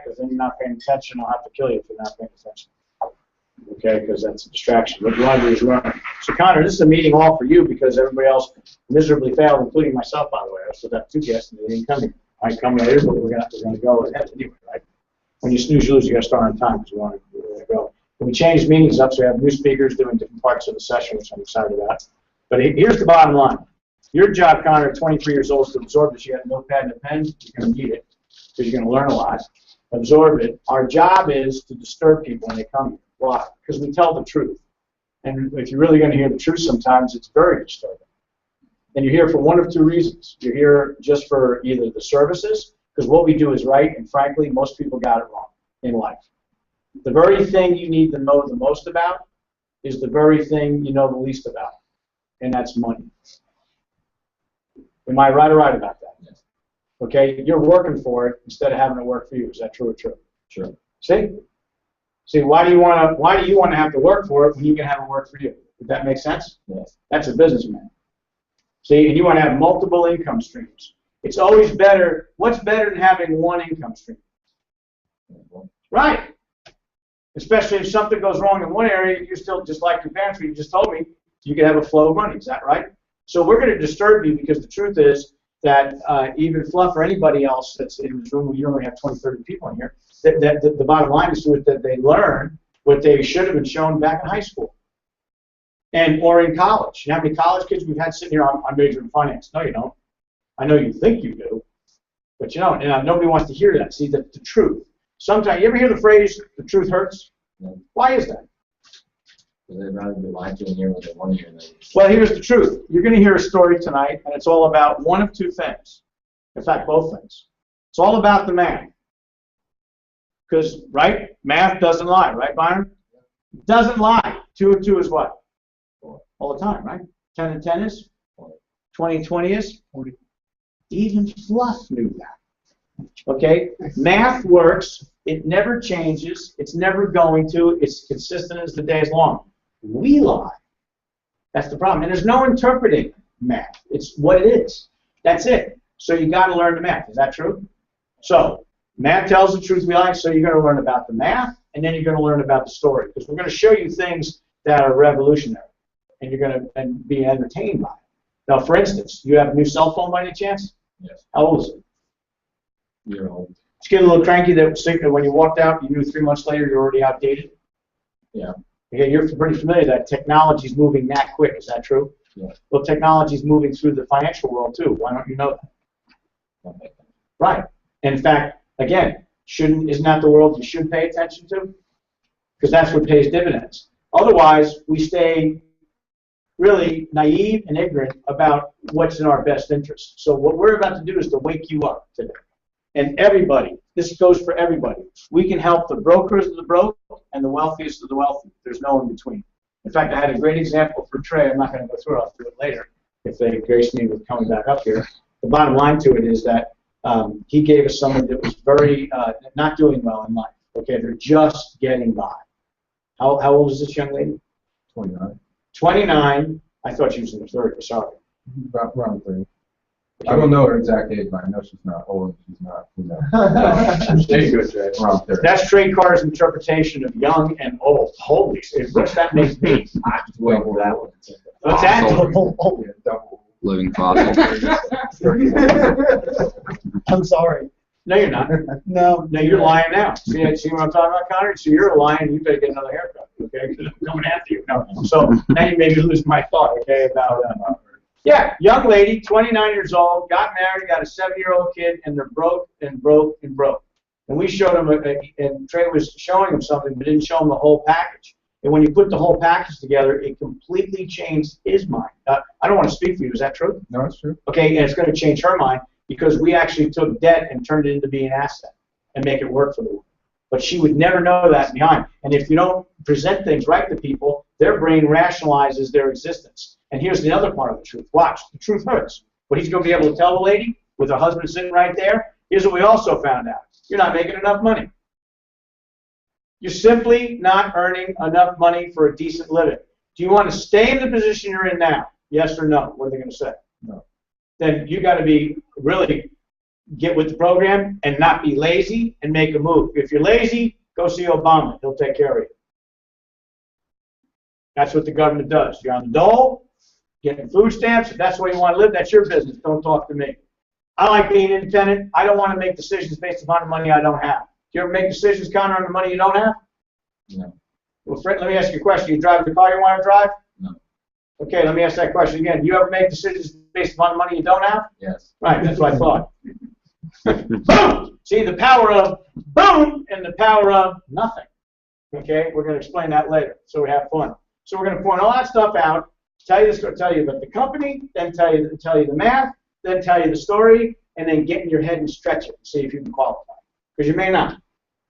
because then you're not paying attention. I'll have to kill you if you're not paying attention. Okay, because that's a distraction. What you want to do is learn. So, Connor, this is a meeting all for you because everybody else miserably failed, including myself, by the way. I still have 2 guests and they didn't come here. I come later, but we're gonna go ahead anyway, right? When you snooze, you lose. You got to start on time because you want to go. And we changed meetings up, so we have new speakers doing different parts of the session, which I'm excited about. But here's the bottom line. Your job, Connor, at 23 years old, is to absorb this. You got a notepad and a pen. You're going to need it because you're going to learn a lot. Absorb it. Our job is to disturb people when they come here. Why? Because we tell the truth. And if you're really going to hear the truth sometimes, it's very disturbing. And you're here for one of 2 reasons. You're here just for either the services, because what we do is right, and frankly, most people got it wrong in life. The very thing you need to know the most about is the very thing you know the least about, and that's money. Am I right or right about that? Yes. Okay, you're working for it instead of having it work for you. Is that true or true? Sure. See, why do you want to have to work for it when you can have it work for you? Does that make sense? Yes. That's a businessman. See, and you want to have multiple income streams. It's always better. What's better than having one income stream? Right. Especially if something goes wrong in one area, you're still just like your parents. You just told me you can have a flow of money. Is that right? So we're going to disturb you because the truth is that even Fluff or anybody else that's in this room, you only have 20, 30 people in here, that the bottom line is that they learn what they should have been shown back in high school or in college. You know how many college kids we've had sitting here? I'm majoring in finance. No, you don't. I know you think you do, but you don't. And nobody wants to hear that. See, the truth. Sometimes, you ever hear the phrase, the truth hurts? No. Why is that? Because they'd rather be lied to in here when they want to hear that. Well, here's the truth. You're going to hear a story tonight, and it's all about one of 2 things. In fact, both things. It's all about the math. Because, right, math doesn't lie, right, Byron? It doesn't lie. 2 and 2 is what? 4. All the time, right? 10 and 10 is? 20 and 20 is? 40. Even Fluff knew that. Okay? Math works. It never changes. It's never going to. It's consistent as the day is long. We lie. That's the problem. And there's no interpreting math. It's what it is. That's it. So you got to learn the math. Is that true? So math tells the truth, we lie. So you're going to learn about the math, and then you're going to learn about the story. Because we're going to show you things that are revolutionary, and you're going to be entertained by it. Now, for instance, you have a new cell phone by any chance? Yes. How old is it? Year old. Did you get a little cranky that when you walked out, you knew 3 months later you're already outdated? Yeah. Okay, you're pretty familiar that technology is moving that quick. Is that true? Yeah. Well, technology is moving through the financial world too. Why don't you know that? Okay. Right. And in fact, again, isn't that the world you should pay attention to? Because that's what pays dividends. Otherwise, we stay really naive and ignorant about what's in our best interest. So what we're about to do is to wake you up today. And everybody, this goes for everybody. We can help the brokers of the broke and the wealthiest of the wealthy. There's no in between. In fact, I had a great example for Trey. I'm not going to go through it. I'll do it later if they grace me with coming back up here. The bottom line to it is that he gave us someone that was very not doing well in life. Okay, they're just getting by. How old is this young lady? 29. 29. I thought she was in her 30s. Sorry. Around 30. I don't know her exact age, but I know she's not old. She's not, she's good, Jay. Around 30. That's Trey Carter's interpretation of young and old. Holy shit, what's that make me? I have to wait for that one. What's that? Yeah, double. Living fossil. I'm sorry. No, you're not. No. No, you're lying now. See what I'm talking about, Connor? So you're lying. You better get another haircut, okay? Because I'm coming after you. No. So now you made me lose my thought, okay, about yeah, young lady, 29 years old, got married, got a 7-year-old kid, and they're broke and broke and broke. And we showed him, and Trey was showing him something, but didn't show him the whole package. And when you put the whole package together, it completely changed his mind. I don't want to speak for you. Is that true? No, it's true. Okay, and it's going to change her mind because we actually took debt and turned it into being an asset and make it work for the woman. But she would never know that behind. And if you don't present things right to people, their brain rationalizes their existence. And here's the other part of the truth. Watch. The truth hurts. But he's going to be able to tell the lady with her husband sitting right there, here's what we also found out. You're not making enough money. You're simply not earning enough money for a decent living. Do you want to stay in the position you're in now? Yes or no? What are they going to say? No. Then you got to be really get with the program and not be lazy and make a move. If you're lazy, go see Obama. He'll take care of you. That's what the government does. You're on the dole, getting food stamps. If that's the way you want to live, that's your business. Don't talk to me. I like being independent. I don't want to make decisions based upon the money I don't have. Do you ever make decisions counting on the money you don't have? No. Well, Fred, let me ask you a question. You drive the car you want to drive? No. Okay, let me ask that question again. Do you ever make decisions based upon the money you don't have? Yes. Right, that's what I thought. Boom! See, the power of boom and the power of nothing. Okay, we're going to explain that later, so we have fun. So we're going to point all that stuff out, tell you about the company, then tell you the math, then tell you the story, and then get in your head and stretch it and see if you can qualify. Because you may not.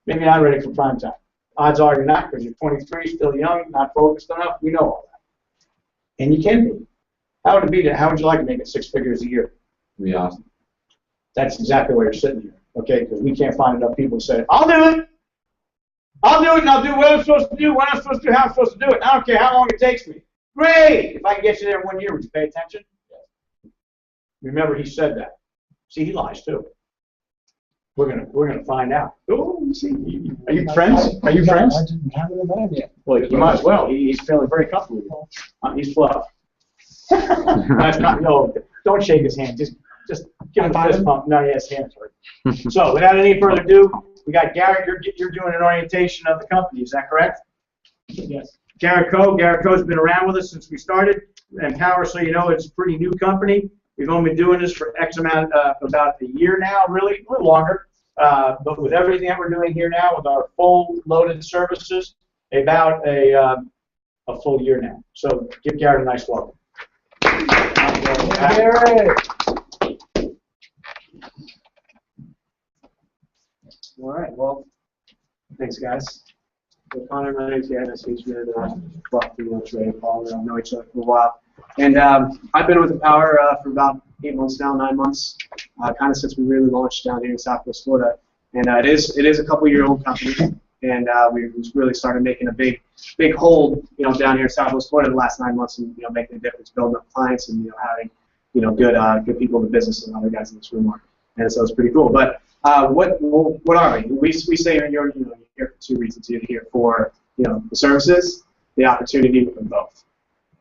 Maybe you're not ready for prime time. Odds are you're not, because you're 23, still young, not focused enough. We know all that. And you can be. How would it be? How would you like to make it 6 figures a year? Be awesome. That's exactly why you're sitting here, okay? Because we can't find enough people who say, I'll do it. I'll do it, and I'll do what I'm supposed to do, when I'm supposed to do, how I'm supposed to do it. I don't care how long it takes me. Great! If I can get you there in 1 year, would you pay attention? Remember, he said that. See, he lies too. We're gonna find out. Oh, see, are you friends? Are you friends? I didn't have it in mind yet. Well, you might as well. He's feeling very comfortable with you. He's fluff. That's not, no, don't shake his hand. Just give him a fist pump. No, yeah, his hand's hurt. So, without any further ado, we got Garrett. You're doing an orientation of the company. Is that correct? Yes. Garrett Coe. Garrett Coe's been around with us since we started. And Power, so you know, it's a pretty new company. We've only been doing this for X amount, about a year now, really, a little longer. But with everything that we're doing here now, with our full loaded services, about a full year now. So give Garrett a nice welcome. Garrett. All right, well, thanks, guys. So, Connor, my name's Garrett. Nice to meet you. Well, pretty much ready to follow. We know each other for a while. And I've been with the Power for about 8 months now, 9 months, kind of since we really launched down here in Southwest Florida. And it is a couple-year-old company, and we really started making a big hold, down here in Southwest Florida the last 9 months, and making a difference, building up clients, and having good people in the business, and other guys in this room are. And so it's pretty cool. But what are we? We say you're here for 2 reasons. You're here for the services, the opportunity, and both.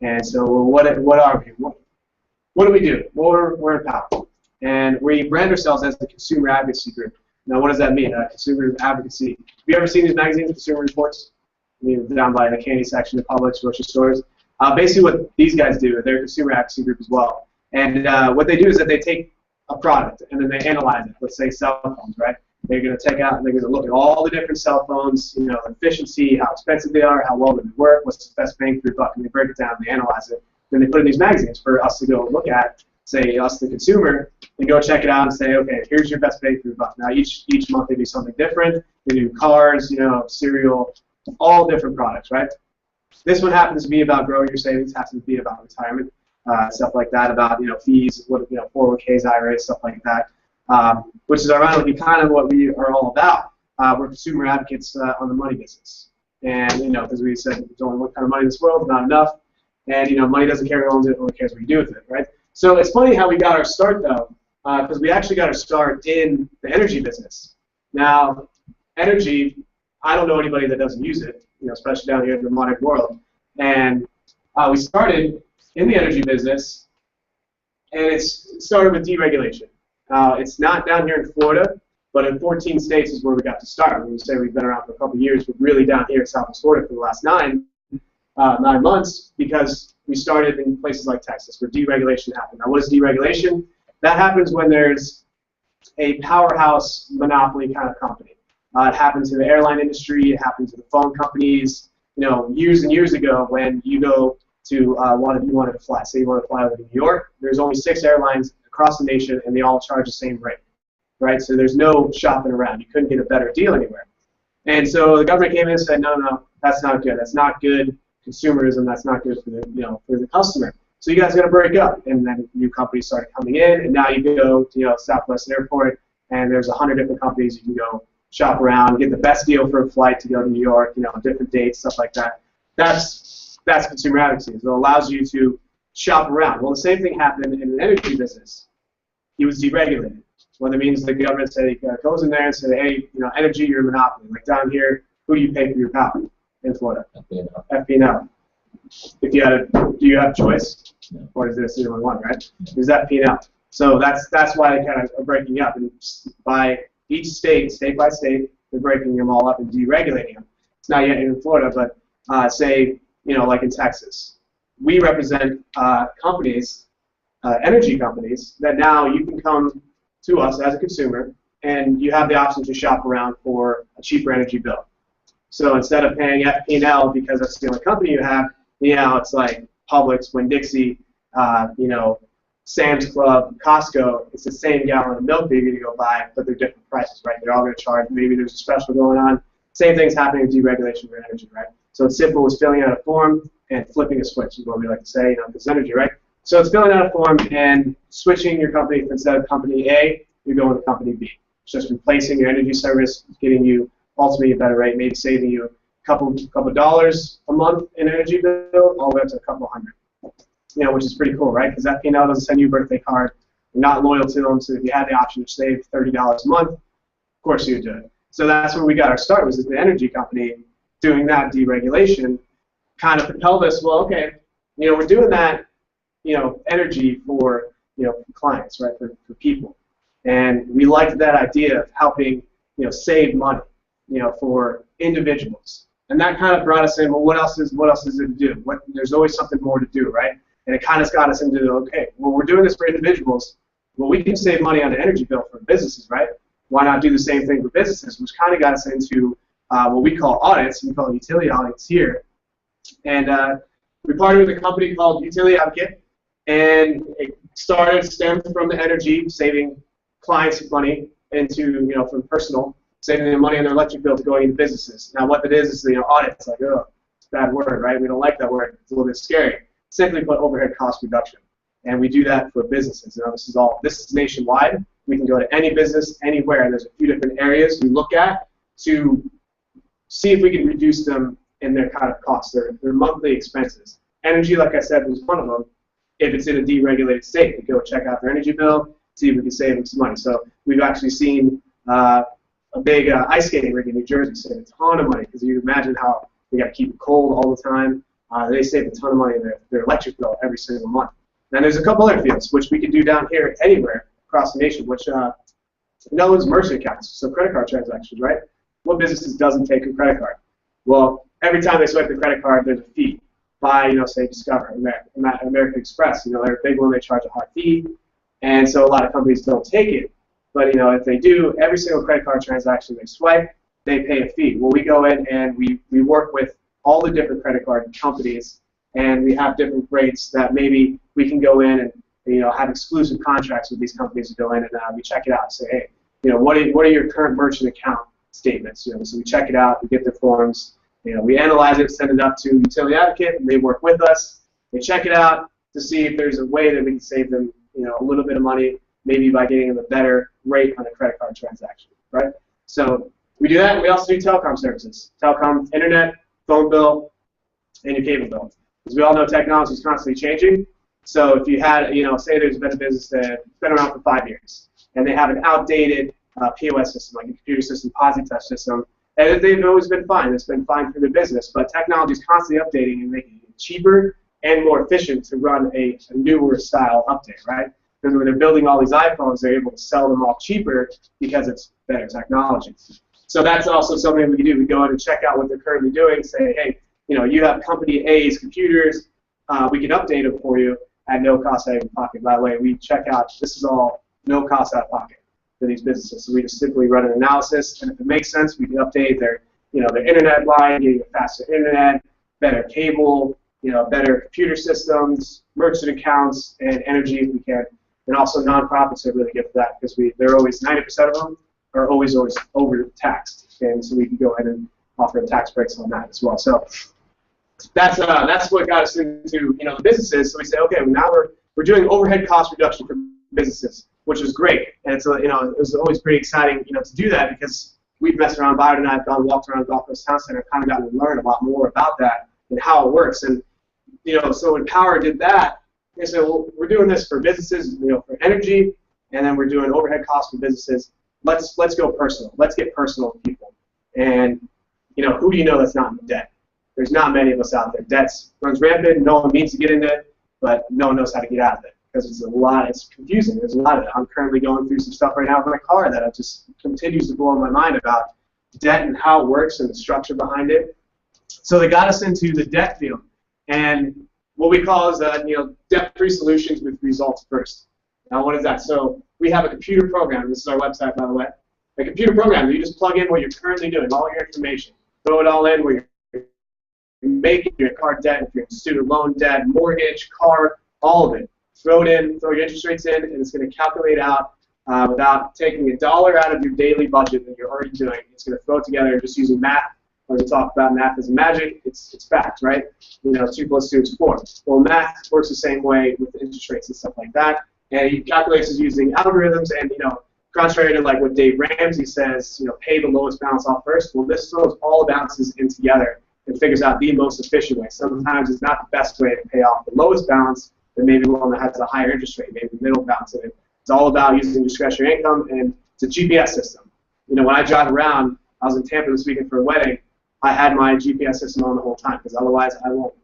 And so what are we? What do we do? Well, we're in Power, and we brand ourselves as the Consumer Advocacy Group. Now, what does that mean? Consumer advocacy. Have you ever seen these magazines, Consumer Reports? Down by the candy section of Publix, grocery stores. Basically, what these guys do, they're a consumer advocacy group as well. And what they do is that they take a product and then they analyze it. Let's say cell phones, right? They're going to take out and they're going to look at all the different cell phones, efficiency, how expensive they are, how well they work, what's the best bang for your buck, and they break it down, they analyze it. Then they put it in these magazines for us to go look at, say us the consumer, and go check it out and say, okay, here's your best bang for your buck. Now each month they do something different. They do cars, cereal, all different products, right? This one happens to be about growing your savings, happens to be about retirement, stuff like that, about fees, 401ks, IRAs, stuff like that. Which is ironically kind of what we are all about. We're consumer advocates on the money business. And, because we said there's only one kind of money in this world, not enough. And, money doesn't care who owns it, only cares what you do with it, right? So it's funny how we got our start, though, because we actually got our start in the energy business. Now, energy, I don't know anybody that doesn't use it, especially down here in the modern world. And we started in the energy business, and it started with deregulation. It's not down here in Florida, but in 14 states is where we got to start. When we say we've been around for a couple of years, but really down here in Southwest Florida for the last 9 months, because we started in places like Texas where deregulation happened. Now, what is deregulation? That happens when there's a powerhouse monopoly kind of company. It happens in the airline industry. It happens in the phone companies. Years and years ago, when you go to you wanted to fly, say you want to fly over to New York, there's only 6 airlines across the nation, and they all charge the same rate, right? So there's no shopping around. You couldn't get a better deal anywhere. And so the government came in and said, no, that's not good. That's not good consumerism. That's not good for the customer. So you guys got to break up. And then new companies started coming in, and now you go to Southwest Airport, and there's 100 different companies you can go shop around, get the best deal for a flight to go to New York, different dates, stuff like that. That's consumer advocacy. So it allows you to shop around. Well, the same thing happened in the energy business. It was deregulated. Well, that means the government goes in there and say, hey, energy, you're a monopoly. Like down here, who do you pay for your power in Florida? FP&L. If you had do you have a choice? No. Or is this the only one, right? Is that P&L? So that's why they kind of are breaking up. And by each state by state, they're breaking them all up and deregulating them. It's not yet in Florida, but say, like in Texas. We represent companies, energy companies, that now you can come to us as a consumer, and you have the option to shop around for a cheaper energy bill. So instead of paying FP&L because that's the only company you have, it's like Publix, Winn-Dixie, Sam's Club, Costco. It's the same gallon of milk that you're going to go buy, but they're different prices, right? They're all going to charge. Maybe there's a special going on. Same thing's happening with deregulation for energy, right? So it's simple as filling out a form and flipping a switch is what we like to say, it's energy, right? So it's filling out a form and switching your company. Instead of company A, you're going to company B. It's just replacing your energy service, getting you ultimately a better rate, maybe saving you a couple dollars a month in energy bill, all the way up to a couple hundred. Which is pretty cool, right? Because FP&L doesn't send you a birthday card. You're not loyal to them, so if you had the option to save $30 a month, of course you would do it. So that's where we got our start, was as the energy company doing that deregulation kind of propelled us, well, okay, we're doing that, energy for, clients, right, for people. And we liked that idea of helping, save money, for individuals. And that kind of brought us in, well, what else is there to do? There's always something more to do, right? And it kind of got us into, okay, well, we're doing this for individuals. Well, we can save money on the energy bill for businesses, right? Why not do the same thing for businesses? Which kind of got us into what we call audits. We call it utility audits here. And we partnered with a company called Utility Advocate, and it stemmed from the energy, saving clients money into, from personal, saving them money on their electric bill to going into businesses. Now, what that is audits, like, oh, it's a bad word, right? We don't like that word. It's a little bit scary. Simply put, overhead cost reduction. And we do that for businesses. This is nationwide. We can go to any business, anywhere. There's a few different areas we look at to see if we can reduce them in their kind of costs, their monthly expenses. Energy, like I said, was one of them. If it's in a deregulated state, we go check out their energy bill, see if we can save them some money. So we've actually seen a big ice skating rink in New Jersey save a ton of money, because you can imagine how they got to keep it cold all the time. They save a ton of money in their electric bill every single month. And there's a couple other fields which we can do down here anywhere across the nation, which is merchant accounts, so credit card transactions, right? What businesses doesn't take a credit card? Well, every time they swipe the credit card, there's a fee. By, say, Discover, American Express, they're a big one. They charge a hard fee, and so a lot of companies don't take it. But if they do, every single credit card transaction they swipe, they pay a fee. Well, we go in and we work with all the different credit card companies, and we have different rates that maybe we can go in and have exclusive contracts with these companies to go in and we check it out and say, hey, what are your current merchant account statements? So we check it out, we get their forms, we analyze it, send it up to Utility Advocate, and they work with us. They check it out to see if there's a way that we can save them, a little bit of money, maybe by getting them a better rate on a credit card transaction, right? So we do that. We also do telecom services, telecom, internet, phone bill, and your cable bill. Because we all know technology is constantly changing. So if you had, say there's been a business that's been around for 5 years, and they have an outdated POS system, like a computer system, PosiTouch system, and they've always been fine. It's been fine for their business, but technology is constantly updating and making it cheaper and more efficient to run a newer style update, right? Because when they're building all these iPhones, they're able to sell them all cheaper because it's better technology. So that's also something we can do. We go in and check out what they're currently doing, say, hey, you have company A's computers, we can update them for you at no cost out of pocket. By the way, we check out, this is all no cost out of pocket for these businesses. So we just simply run an analysis, and if it makes sense, we can update their internet line, getting a faster internet, better cable, better computer systems, merchant accounts, and energy if we can. And also nonprofits are really good for that, because they're always 90% of them are always overtaxed, and so we can go ahead and offer tax breaks on that as well. So that's what got us into the businesses. So we say, okay, well, now we're doing overhead cost reduction for businesses, which is great, and it's it was always pretty exciting to do that, because we've messed around. Byron and I have walked around Gulf Coast Town Center, kind of gotten to learn a lot more about that and how it works. And so when Power did that, they said, well, we're doing this for businesses, for energy, and then we're doing overhead costs for businesses. Let's go personal. Let's get personal with people. And who do you know that's not in debt? There's not many of us out there. Debt runs rampant. No one means to get into it, but no one knows how to get out of it because it's a lot. It's confusing. There's a lot of it. I'm currently going through some stuff right now with my car that just continues to blow my mind about debt and how it works and the structure behind it. So they got us into the debt field, and what we call is debt-free solutions with results first. Now, what is that? So we have a computer program. This is our website, by the way. A computer program that you just plug in what you're currently doing, all your information. Throw it all in where you're making your car debt, if you're in student loan debt, mortgage, car, all of it. Throw it in, throw your interest rates in, and it's going to calculate out without taking $1 out of your daily budget that you're already doing. It's going to throw it together just using math. When we talk about math as magic, it's fact, right? 2 + 2 is 4. Well, math works the same way with interest rates and stuff like that. And he calculates it using algorithms and, contrary to like what Dave Ramsey says, pay the lowest balance off first. Well, this throws all the balances in together and figures out the most efficient way. Sometimes it's not the best way to pay off the lowest balance, but maybe one that has a higher interest rate, maybe the middle balance in it. It's all about using discretionary income, and it's a GPS system. When I drive around, I was in Tampa this weekend for a wedding. I had my GPS system on the whole time because otherwise I won't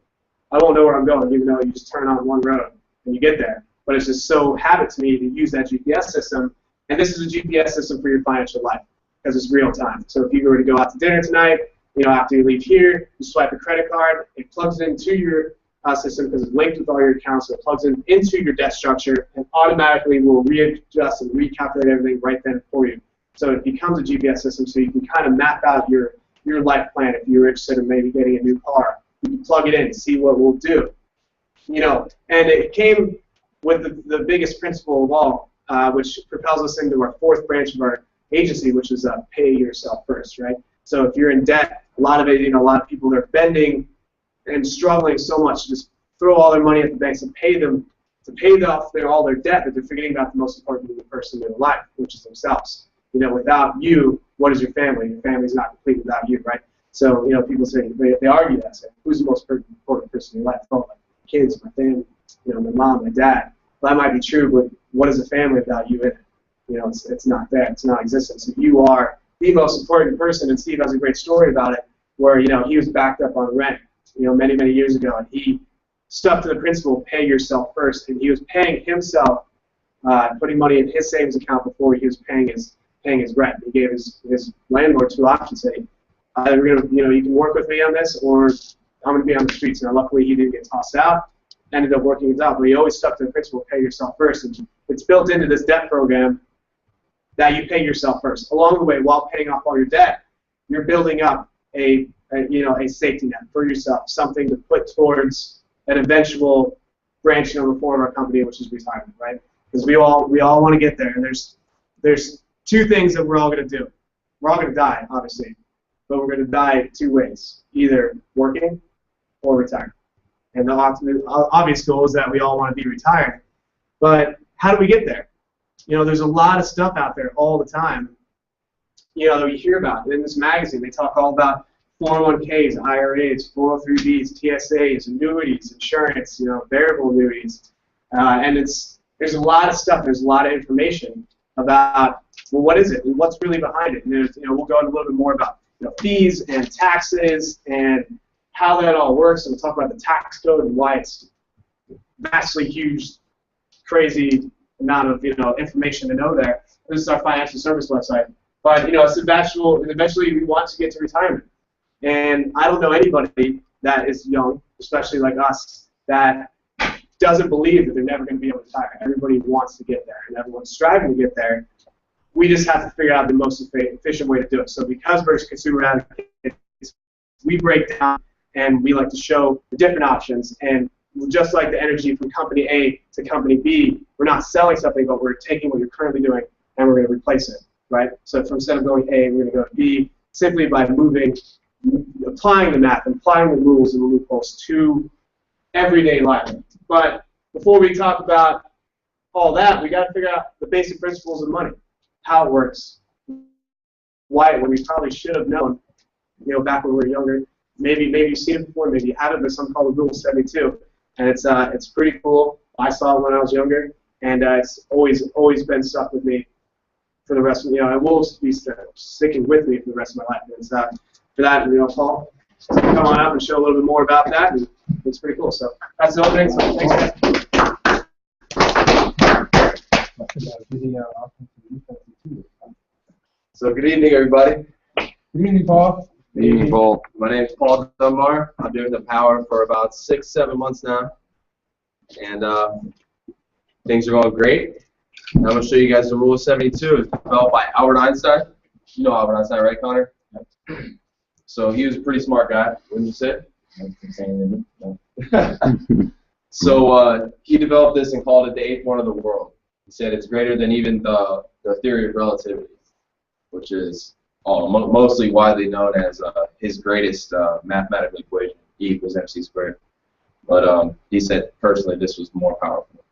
know where I'm going, even though you just turn on one road and you get there. But it's just so habit to me to use that GPS system, and this is a GPS system for your financial life because it's real time. So if you were to go out to dinner tonight, after you leave here, you swipe a credit card, it plugs into your system because it's linked with all your accounts, so it plugs into your debt structure and automatically will readjust and recalculate everything right then for you. So it becomes a GPS system so you can kind of map out your life plan if you're interested in maybe getting a new car. You can plug it in and see what it will do. And it came with the biggest principle of all, which propels us into our 4th branch of our agency, which is pay yourself first, right? So if you're in debt, a lot of it, a lot of people are bending and struggling so much to just throw all their money at the banks and pay off all their debt, that they're forgetting about the most important person in their life, which is themselves. Without you, what is your family? Your family's not complete without you, right? So, people say, they argue that, say, who's the most important person in your life? Oh, my kids, my family, my mom, my dad. Well, that might be true, but what is a family without you in it? It's not there. It's non-existent. So you are the most important person, and Steve has a great story about it, where, he was backed up on rent, many, many years ago, and he stuck to the principle, pay yourself first, and he was paying himself, putting money in his savings account before he was paying his rent. He gave his landlord 2 options, saying, either you can work with me on this, or I'm going to be on the streets. Now, luckily, he didn't get tossed out. Ended up working it out, but he always stuck to the principle, pay yourself first. And it's built into this debt program that you pay yourself first. Along the way, while paying off all your debt, you're building up a safety net for yourself, something to put towards an eventual branching on the form of our company, which is retirement, right? Because we all want to get there, and there's 2 things that we're all going to do. We're all going to die, obviously, but we're going to die 2 ways: either working or retiring. And the obvious goal is that we all want to be retired. But how do we get there? There's a lot of stuff out there all the time, that we hear about. In this magazine, they talk all about 401ks, IRAs, 403bs, TSAs, annuities, insurance, variable annuities. And there's a lot of stuff. There's a lot of information about, well, what is it and what's really behind it. And we'll go into a little bit more about fees and taxes and how that all works, and we'll talk about the tax code and why it's vastly huge, crazy amount of information to know there. This is our financial service website. But it's eventually we want to get to retirement. And I don't know anybody that is young, especially like us, that doesn't believe that they're never going to be able to retire. Everybody wants to get there, and everyone's striving to get there. We just have to figure out the most efficient way to do it. So because we're consumer advocates, we break down and we like to show the different options. And just like the energy from company A to company B, we're not selling something, but we're taking what you're currently doing and we're going to replace it, right? So instead of going A, we're going to go to B simply by applying the math, applying the rules and the loopholes to everyday life. But before we talk about all that, we got to figure out the basic principles of money, how it works, why we probably should have known, back when we were younger. Maybe you've seen it before, maybe you haven't. There's something called the Rule of 72, and it's pretty cool. I saw it when I was younger, and it's always been stuck with me for the rest of, it will be sticking with me for the rest of my life. And for that, Paul, come on up and show a little bit more about that, and it's pretty cool. So that's the opening. So thanks, guys. So good evening, everybody. Good evening, Paul. Good evening, Paul. My name is Paul Dunbar. I've been in the Power for about 6-7 months now, and things are going great. I'm going to show you guys the Rule of 72. It's developed by Albert Einstein. You know Albert Einstein, right, Connor? So he was a pretty smart guy, wouldn't you say? So he developed this and called it the eighth wonder of the world. He said it's greater than even the theory of relativity, which is mostly widely known as his greatest mathematical equation, E equals mc squared. But he said personally this was more powerful.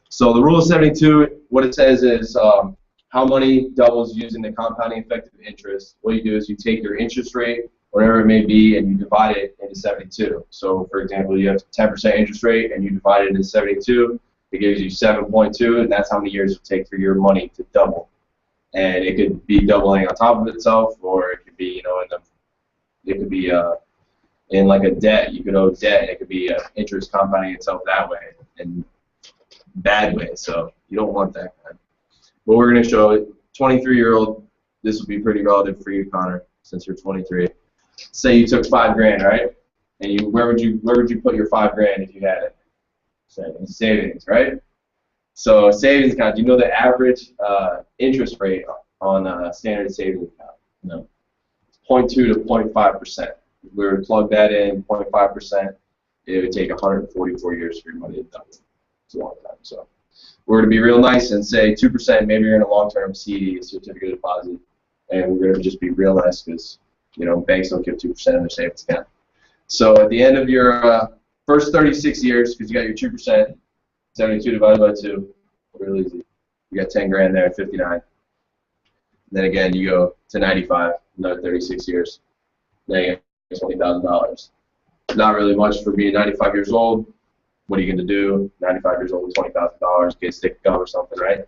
So the Rule of 72, what it says is how money doubles using the compounding effect of interest. What you do is you take your interest rate, whatever it may be, and you divide it into 72. So, for example, you have 10% interest rate, and you divide it into 72. It gives you 7.2, and that's how many years it would take for your money to double. And it could be doubling on top of itself, or it could be, in like a debt. You could owe debt, and it could be interest compounding itself that way, and bad way. So you don't want that kind. But we're going to show it. 23-year-old. This would be pretty relative for you, Connor, since you're 23. Say you took $5 grand, right? And where would you put your $5 grand if you had it? Savings, right? So savings account. Do you know the average interest rate on a standard savings account? No. 0.2 to 0.5%. If we were to plug that in, 0.5%, it would take 144 years for your money to double. It's a long time. So we're going to be real nice and say 2%. Maybe you're in a long-term CD, a certificate of deposit, and we're going to just be real nice because banks don't give 2% of their savings account. So at the end of your first 36 years, because you got your 2%, 72 divided by 2, real easy. You got 10 grand there at 59. Then again, you go to 95, another 36 years. Then you get $20,000. Not really much for being 95 years old. What are you going to do? 95 years old with $20,000, get a stick of gum or something, right?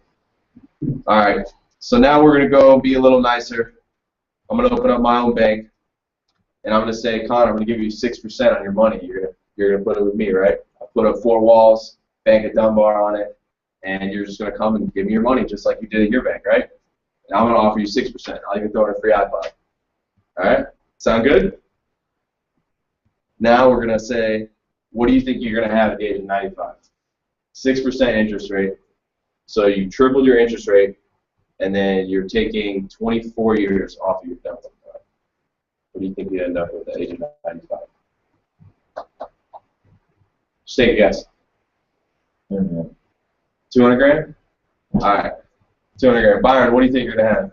All right. So now we're going to go be a little nicer. I'm going to open up my own bank, and I'm going to say, Connor, I'm going to give you 6% on your money. You're going to put it with me, right? I'll put up 4 walls, Bank of Dunbar on it, and you're just going to come and give me your money just like you did at your bank, right? And I'm going to offer you 6%. I'll even throw in a free iPod. All right? Sound good? Now we're going to say, what do you think you're going to have at the age of 95? 6% interest rate. So you tripled your interest rate, and then you're taking 24 years off of your debt. What do you think you end up with at the age of 95? Just take a guess. 200 grand? All right. 200 grand. Byron, what do you think you're going to have?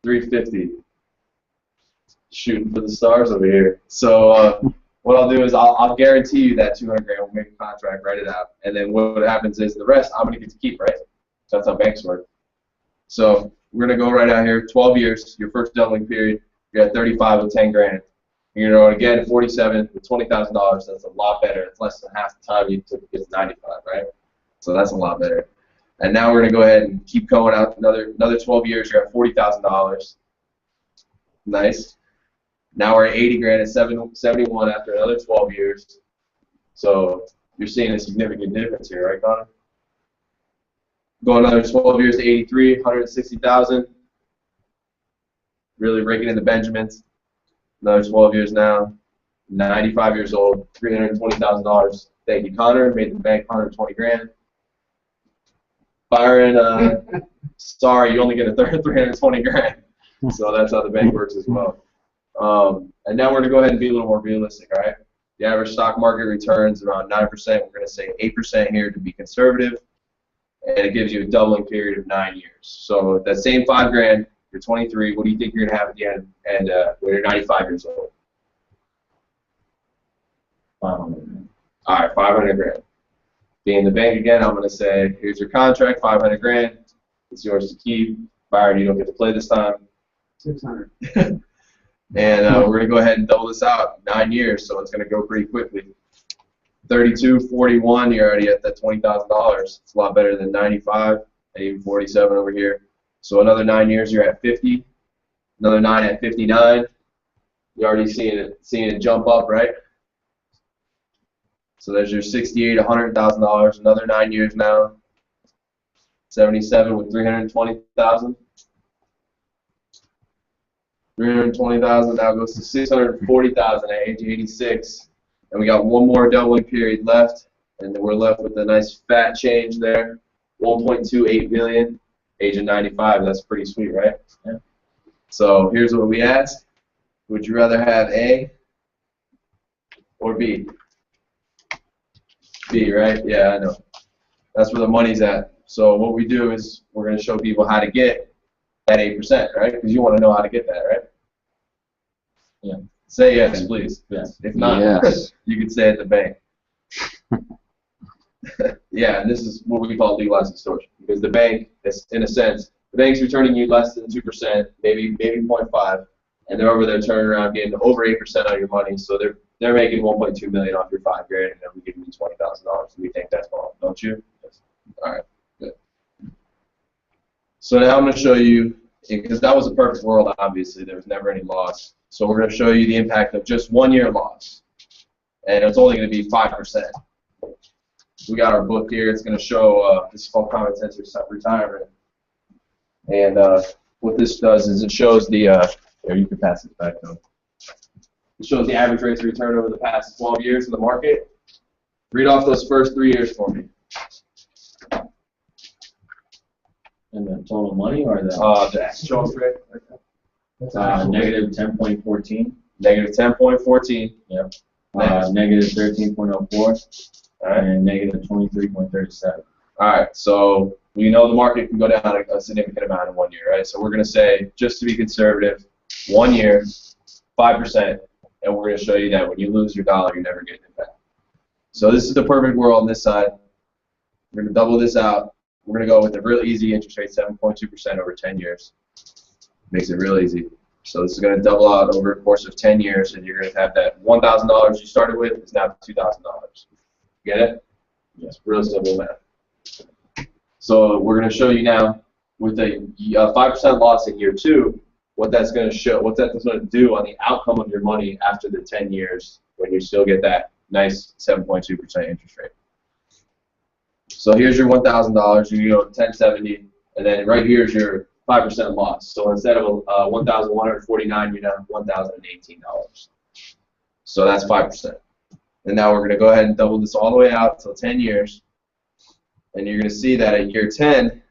350. Shooting for the stars over here. So what I'll do is I'll guarantee you that 200 grand. We'll make a contract, write it out, and then what happens is the rest I'm going to get to keep, right? So that's how banks work. So we're going to go right out here. 12 years, your first doubling period. You're at 35 with 10 grand. You're going to again 47 with $20,000. That's a lot better. It's less than half the time you took to get to 95, right? So that's a lot better. And now we're going to go ahead and keep going out another 12 years. You're at $40,000. Nice. Now we're at 80 grand at 71 after another 12 years. So you're seeing a significant difference here, right, Connor? Go another 12 years to 83, 160,000. Really raking in the Benjamins. Another 12 years now, 95 years old, $320,000. Thank you, Connor. Made the bank 120 grand. Byron, sorry, you only get a 320 grand. So that's how the bank works as well. And now we're going to go ahead and be a little more realistic, all right? The average stock market returns around 9%. We're going to say 8% here to be conservative. And it gives you a doubling period of 9 years. So that same 5 grand, you're 23. What do you think you're going to have at the end? And when you're 95 years old? 500. All right, 500 grand. Being the bank again, I'm going to say, here's your contract, 500 grand. It's yours to keep. Byron, you don't get to play this time. 600. And we're going to go ahead and double this out 9 years, so it's going to go pretty quickly. 32.41, you're already at that $20,000. It's a lot better than 95 and even 47 over here. So another 9 years, you're at 50. Another 9 at 59. You're already seeing it jump up, right? So there's your 68, $100,000. Another 9 years now. 77 with 320,000. 320,000 now goes to 640,000 at age 86. And we got one more doubling period left, and then we're left with a nice fat change there. 1.28 million, age of 95. That's pretty sweet, right? Yeah. So here's what we ask. Would you rather have A or B? B, right? Yeah, I know. That's where the money's at. So what we do is we're going to show people how to get that 8%, right? Because you want to know how to get that, right? Yeah. Say yes, please. Yes. If not, Yes. you could stay at the bank. Yeah, and this is what we call legalized extortion, because the bank is, in a sense, the bank's returning you less than 2%, maybe 0.5, and they're over there turning around getting over 8% on your money, so they're making 1.2 million off your $5,000, and then we give you $20,000. We think that's wrong, don't you? Yes. All right, good. So now I'm going to show you, because that was a perfect world, obviously, there was never any loss. So we're going to show you the impact of just 1 year loss, and it's only going to be 5%. We got our book here. It's going to show, this is called Common Sense Retirement. And what this does is it shows the, here, you can pass it back though. It shows the average rates of return over the past 12 years in the market. Read off those first 3 years for me. And the total money or the Show us, Rick. negative 10.14? Negative 10.14. Yep. Next. Negative 13.04 All right. and negative 23.37. All right, so we know the market can go down a significant amount in 1 year, right? So we're going to say, just to be conservative, 1 year, 5%, and we're going to show you that when you lose your dollar, you're never getting it back. So this is the perfect world on this side. We're going to double this out. We're going to go with a real easy interest rate, 7.2% over 10 years. Makes it real easy. So this is going to double out over a course of 10 years, and you're going to have that $1,000 you started with is now $2,000. Get it? Yes, real simple math. So we're going to show you now with a 5% loss in year 2, what that's going to show, what that's going to do on the outcome of your money after the 10 years when you still get that nice 7.2% interest rate. So here's your $1,000. You go 1070, and then right here is your 5% loss. So instead of $1,149, you now have $1,018. So that's 5%. And now we're going to go ahead and double this all the way out until 10 years. And you're going to see that at year 10,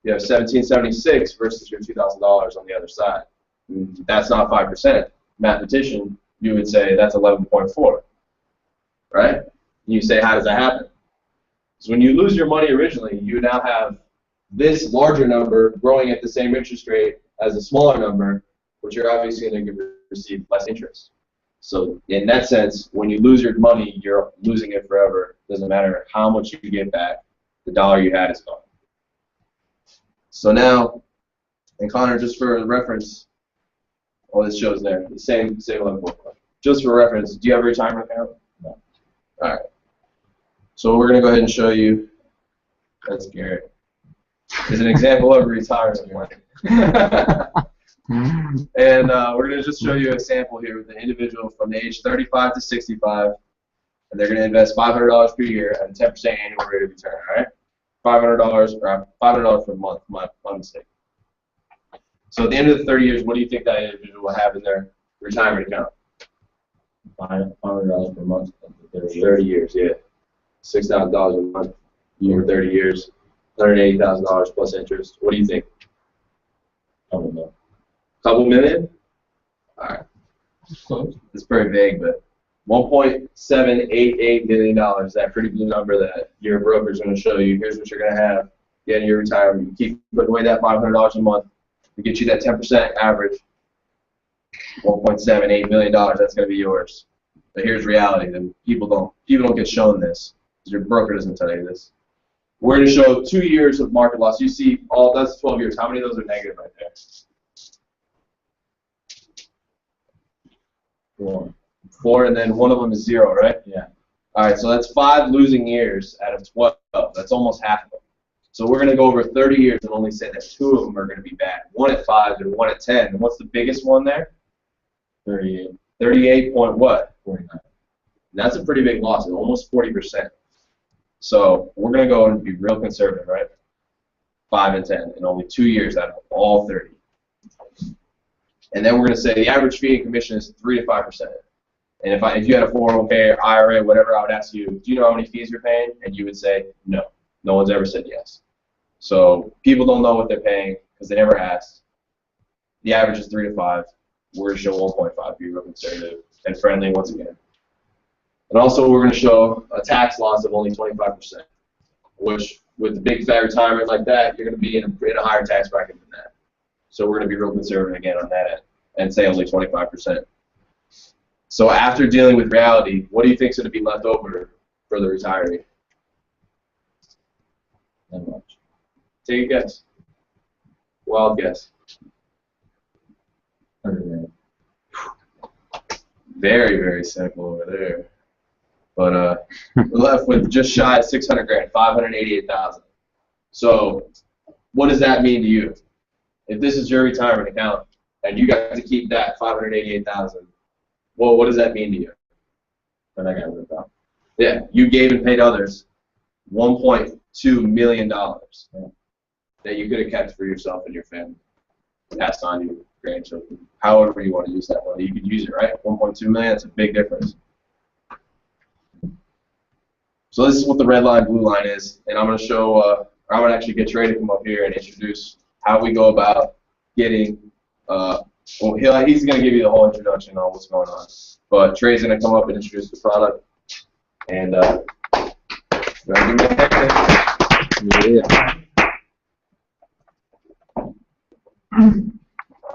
you have $1,776 versus your $2,000 on the other side. That's not 5%. Mathematician, you would say that's 11.4, right? And you say, how does that happen? So when you lose your money originally, you now have this larger number growing at the same interest rate as a smaller number, which you're obviously going to receive less interest. So in that sense, when you lose your money, you're losing it forever. It doesn't matter how much you get back. The dollar you had is gone. So now, and Connor, just for reference, all this shows there, the same level. Just for reference, do you have a retirement account? No. All right. So we're going to go ahead and show you, that's Garrett, is an example of a retirement plan. And we're going to just show you a sample here with an individual from the age 35 to 65, and they're going to invest $500 per year at a 10% annual rate of return, all right? $500 or $500 per month, my mistake. So at the end of the 30 years, what do you think that individual will have in their retirement account? $500 per month for 30 years. 30 years, yeah. $6,000 a month over 30 years, $180,000 plus interest. What do you think? I don't know. Couple million? All right. Close. It's pretty vague, but $1.788 million, that pretty blue number that your broker's going to show you. Here's what you're going to have at the end of your retirement. You keep putting away that $500 a month to get you that 10% average. $1.78 million, that's going to be yours. But here's reality. Then people don't get shown this. Your broker doesn't tell you this. We're going to show 2 years of market loss. You see, that's 12 years. How many of those are negative right there? 4. 4, and then one of them is 0, right? Yeah. All right, so that's 5 losing years out of 12. That's almost half of them. So we're going to go over 30 years and only say that 2 of them are going to be bad. 1 at 5 and 1 at 10. And what's the biggest one there? 38, 38 point what? 49. And that's a pretty big loss, almost 40%. So we're going to go and be real conservative, right? 5 and 10 in only 2 years out of all 30. And then we're going to say the average fee and commission is 3 to 5%. And if you had a 401k or IRA, whatever, I would ask you, do you know how many fees you're paying? And you would say, no. No one's ever said yes. So people don't know what they're paying because they never asked. The average is 3 to 5. We're going to show 1.5, be real conservative and friendly once again. And also we're going to show a tax loss of only 25%, which with a big fat retirement like that, you're going to be in a higher tax bracket than that. So we're going to be real conservative again on that end and say only 25%. So after dealing with reality, what do you think is going to be left over for the retiree? Not much. Take a guess. Wild guess. 100 grand. Very, very cynical over there. But we're left with just shy of 600 grand, 588,000. So what does that mean to you? If this is your retirement account and you got to keep that 588,000, well, what does that mean to you? But I got ripped out. Yeah, you gave and paid others $1.2 million that you could have kept for yourself and your family, passed on to your grandchildren. However you want to use that money, you could use it, right? 1.2 million, that's a big difference. So this is what the red line, blue line is, and I'm going to show, I'm going to actually get Trey to come up here and introduce how we go about getting, well, he's going to give you the whole introduction on what's going on. But Trey's going to come up and introduce the product, and Yeah.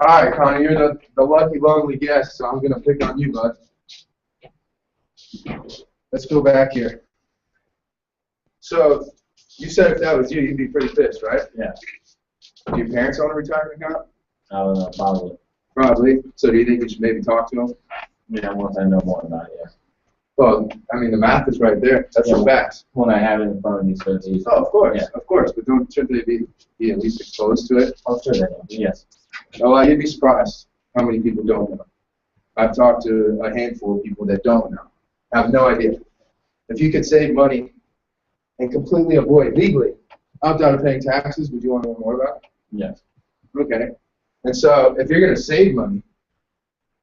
All right, Connor, you're the lucky, lonely guest, so I'm going to pick on you, bud. Let's go back here. So, you said if that was you, you'd be pretty pissed, right? Yeah. Do your parents own a retirement account? I don't know, probably. Probably. So, do you think you should maybe talk to them? Yeah, once I know more about it, yeah. Well, I mean, the math is right there. That's the facts. When I have it in front of me, so it's easy. Oh, of course, Yeah. of course. But shouldn't they be at least exposed to it? Oh, sure, they do. Yes. Oh, you'd be surprised how many people don't know. I've talked to a handful of people that don't know. I have no idea. If you could save money and completely avoid legally opt out of paying taxes, would you want to know more about it? Yes. Okay. And so if you're going to save money,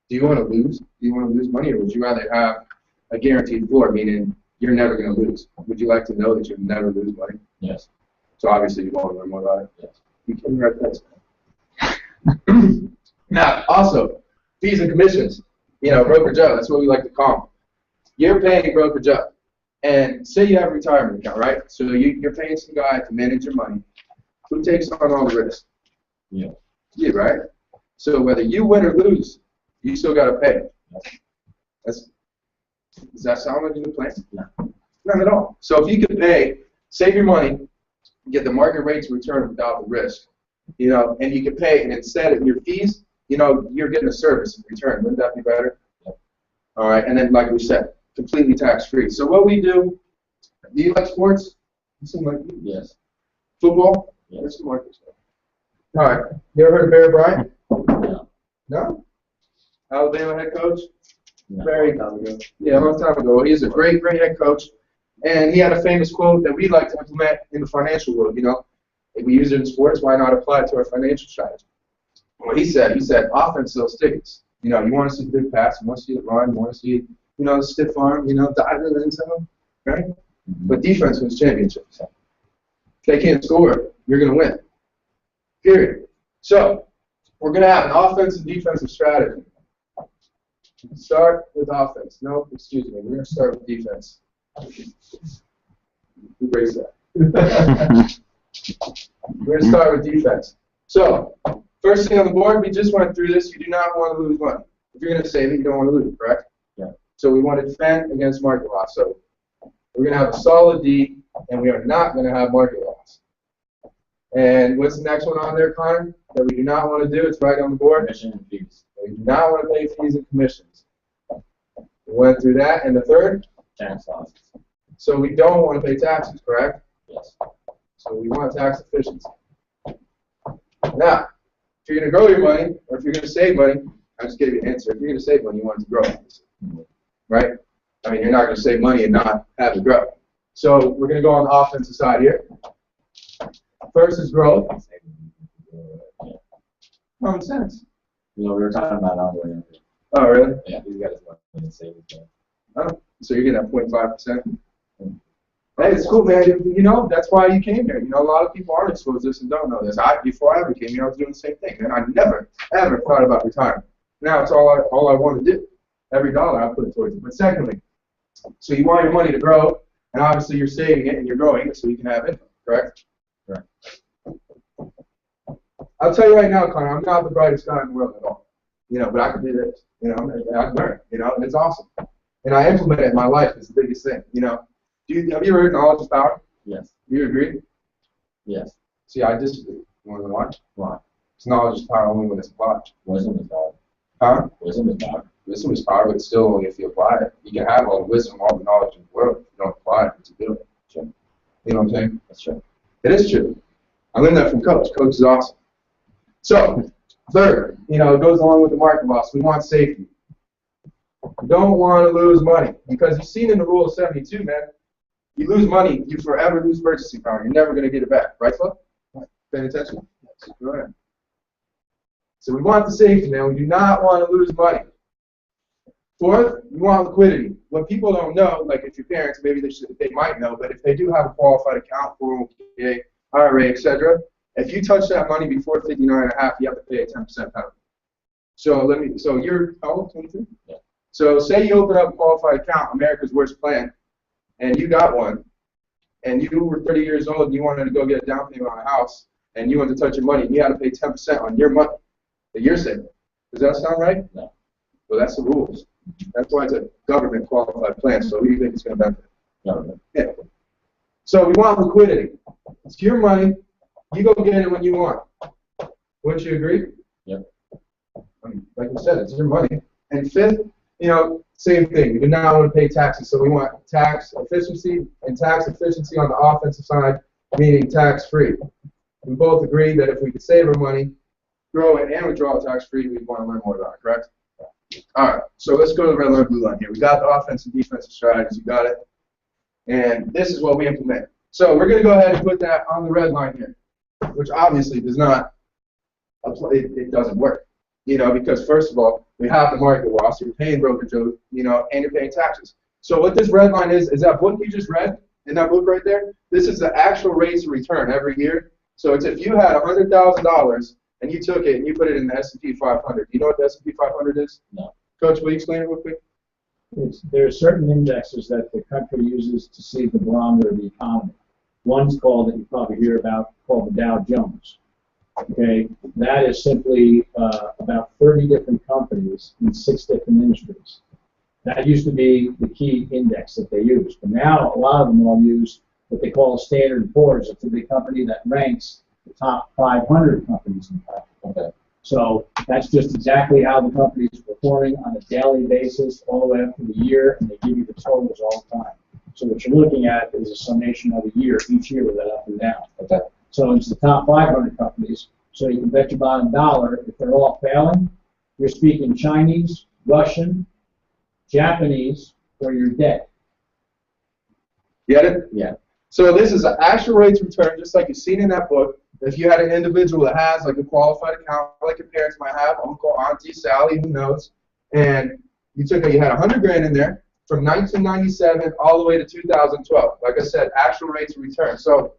do you want to lose? Do you want to lose money, or would you rather have a guaranteed floor, meaning you're never going to lose? Would you like to know that you'll never lose money? Yes. So obviously you want to learn more about it. Yes. You can right place. Now, also, fees and commissions. You know, Broker Joe, that's what we like to call them. You're paying Broker Joe. And say you have a retirement account, right? So you're paying some guy to manage your money. Who takes on all the risk? Yeah. You, right? So whether you win or lose, you still got to pay. Does that sound like a good plan? No. Not at all. So if you could pay, save your money, get the market rates return without the risk, you know, and you could pay, and instead of your fees, you know, you're getting a service in return. Wouldn't that be better? Yeah. All right, and then like we said, completely tax-free. So what we do you like sports? You seem like you. Yes. Football? Yes. Where's the market? All right. You ever heard of Bear Bryant? No. No? Alabama head coach? No. Very time ago. Yeah, a long time ago. He's a great, great head coach. And he had a famous quote that we like to implement in the financial world, you know. If we use it in sports, why not apply it to our financial strategy? What he said, offense sells tickets. You know, you want to see the big pass, you want to see the run, you want to see, you know, the stiff arm, you know, dive in the end zone, right? But defense wins championships. If they can't score, you're going to win. Period. So, we're going to have an offensive and defensive strategy. Start with offense. No, excuse me. We're going to start with defense. Who raised that? We're going to start with defense. So, first thing on the board, we just went through this. You do not want to lose money. If you're going to save it, you don't want to lose, correct? Yeah. So we want to defend against market loss. So we're going to have a solid D, and we are not going to have market loss. And what's the next one on there, Connor, that we do not want to do? It's right on the board. Commission and fees. We do not want to pay fees and commissions. We went through that. And the third? Tax losses. So we don't want to pay taxes, correct? Yes. So we want tax efficiency. Now, if you're going to grow your money, or if you're going to save money, I just gave you an answer. If you're going to save money, you want it to grow, right? I mean, you're not going to save money and not have it grow. So we're going to go on the offensive side here. First is growth. Common sense. You know, we were talking about ongoing. Oh, really? Yeah, he's got his money in the savings bank. Oh, so you're getting that 0.5%? Hey, it's cool, man. You know, that's why you came here. You know, a lot of people aren't exposed to this and don't know this. Before I ever came here, I was doing the same thing, man. I never, ever thought about retirement. Now it's all I want to do. Every dollar I put towards it. But secondly, so you want your money to grow, and obviously you're saving it and you're growing it so you can have income, correct? Correct. I'll tell you right now, Connor, I'm not the brightest guy in the world at all. You know, but I can do this. You know, and I can learn. You know, and it's awesome. And I implement it in my life is the biggest thing. You know, have you ever heard knowledge is power? Yes. Do you agree? Yes. See, I disagree. You want to know why? Why? It's knowledge is power only when it's applied. Wisdom is power. Huh? Wisdom is power. Wisdom is power, but still only if you apply it. You can have all the wisdom, all the knowledge in the world. If you don't apply it, it's a good. Sure. You know what I'm saying? That's true. It is true. I learned that from Coach. Coach is awesome. So, third, you know, it goes along with the market loss. We want safety. You don't want to lose money because you've seen in the rule of 72, man. You lose money, you forever lose purchasing power. You're never going to get it back. Right, Flo? Paying attention? Go ahead. So we want the safety, man. We do not want to lose money. Fourth, we want liquidity. What people don't know, like if your parents, maybe they might know, but if they do have a qualified account, 401k, IRA, etc., if you touch that money before 59.5, you have to pay a 10% penalty. So you're how old? 22? Yeah. So say you open up a qualified account, America's Worst Plan, and you got one, and you were 30 years old and you wanted to go get a down payment on a house, and you wanted to touch your money, and you had to pay 10% on your money that you're saving. Does that sound right? No. Well, that's the rules. That's why it's a government qualified plan. So who do you think it's going to benefit? Government. Yeah. So we want liquidity. It's your money. You go get it when you want. Wouldn't you agree? Yep. I mean, like I said, it's your money. And fifth, you know, same thing. We do not want to pay taxes, so we want tax efficiency and tax efficiency on the offensive side, meaning tax-free. We both agree that if we could save our money, grow it, and withdraw it tax-free, we'd want to learn more about it, correct? All right, so let's go to the red line, blue line here. We got the offensive and defensive strategies. You got it? And this is what we implement. So we're going to go ahead and put that on the red line here, which obviously does not apply. It doesn't work, you know, because first of all, we have the market loss. You're paying brokerage, you know, and you're paying taxes. So what this red line is that book you just read, in that book right there, this is the actual rates of return every year. So it's if you had $100,000 and you took it and you put it in the S&P 500. Do you know what the S&P 500 is? No. Coach, will you explain it real quick? There are certain indexes that the country uses to see the barometer of the economy. One's called, that you probably hear about, called the Dow Jones. Okay, that is simply about 30 different companies in 6 different industries. That used to be the key index that they used, but now a lot of them all use what they call a Standard & Poor's. It's the company that ranks the top 500 companies in the country. Okay. So that's just exactly how the company is performing on a daily basis all the way up to the year, and they give you the totals all the time. So what you're looking at is a summation of a year, each year with that up and down. Okay. So it's the top 500 companies, so you can bet your bottom dollar, if they're all failing, you're speaking Chinese, Russian, Japanese, or you're dead. Get it? Yeah. So this is an actual rates of return, just like you've seen in that book. If you had an individual that has like a qualified account, like your parents might have, Uncle, Auntie, Sally, who knows, and you had 100 grand in there from 1997 all the way to 2012. Like I said, actual rates of return. So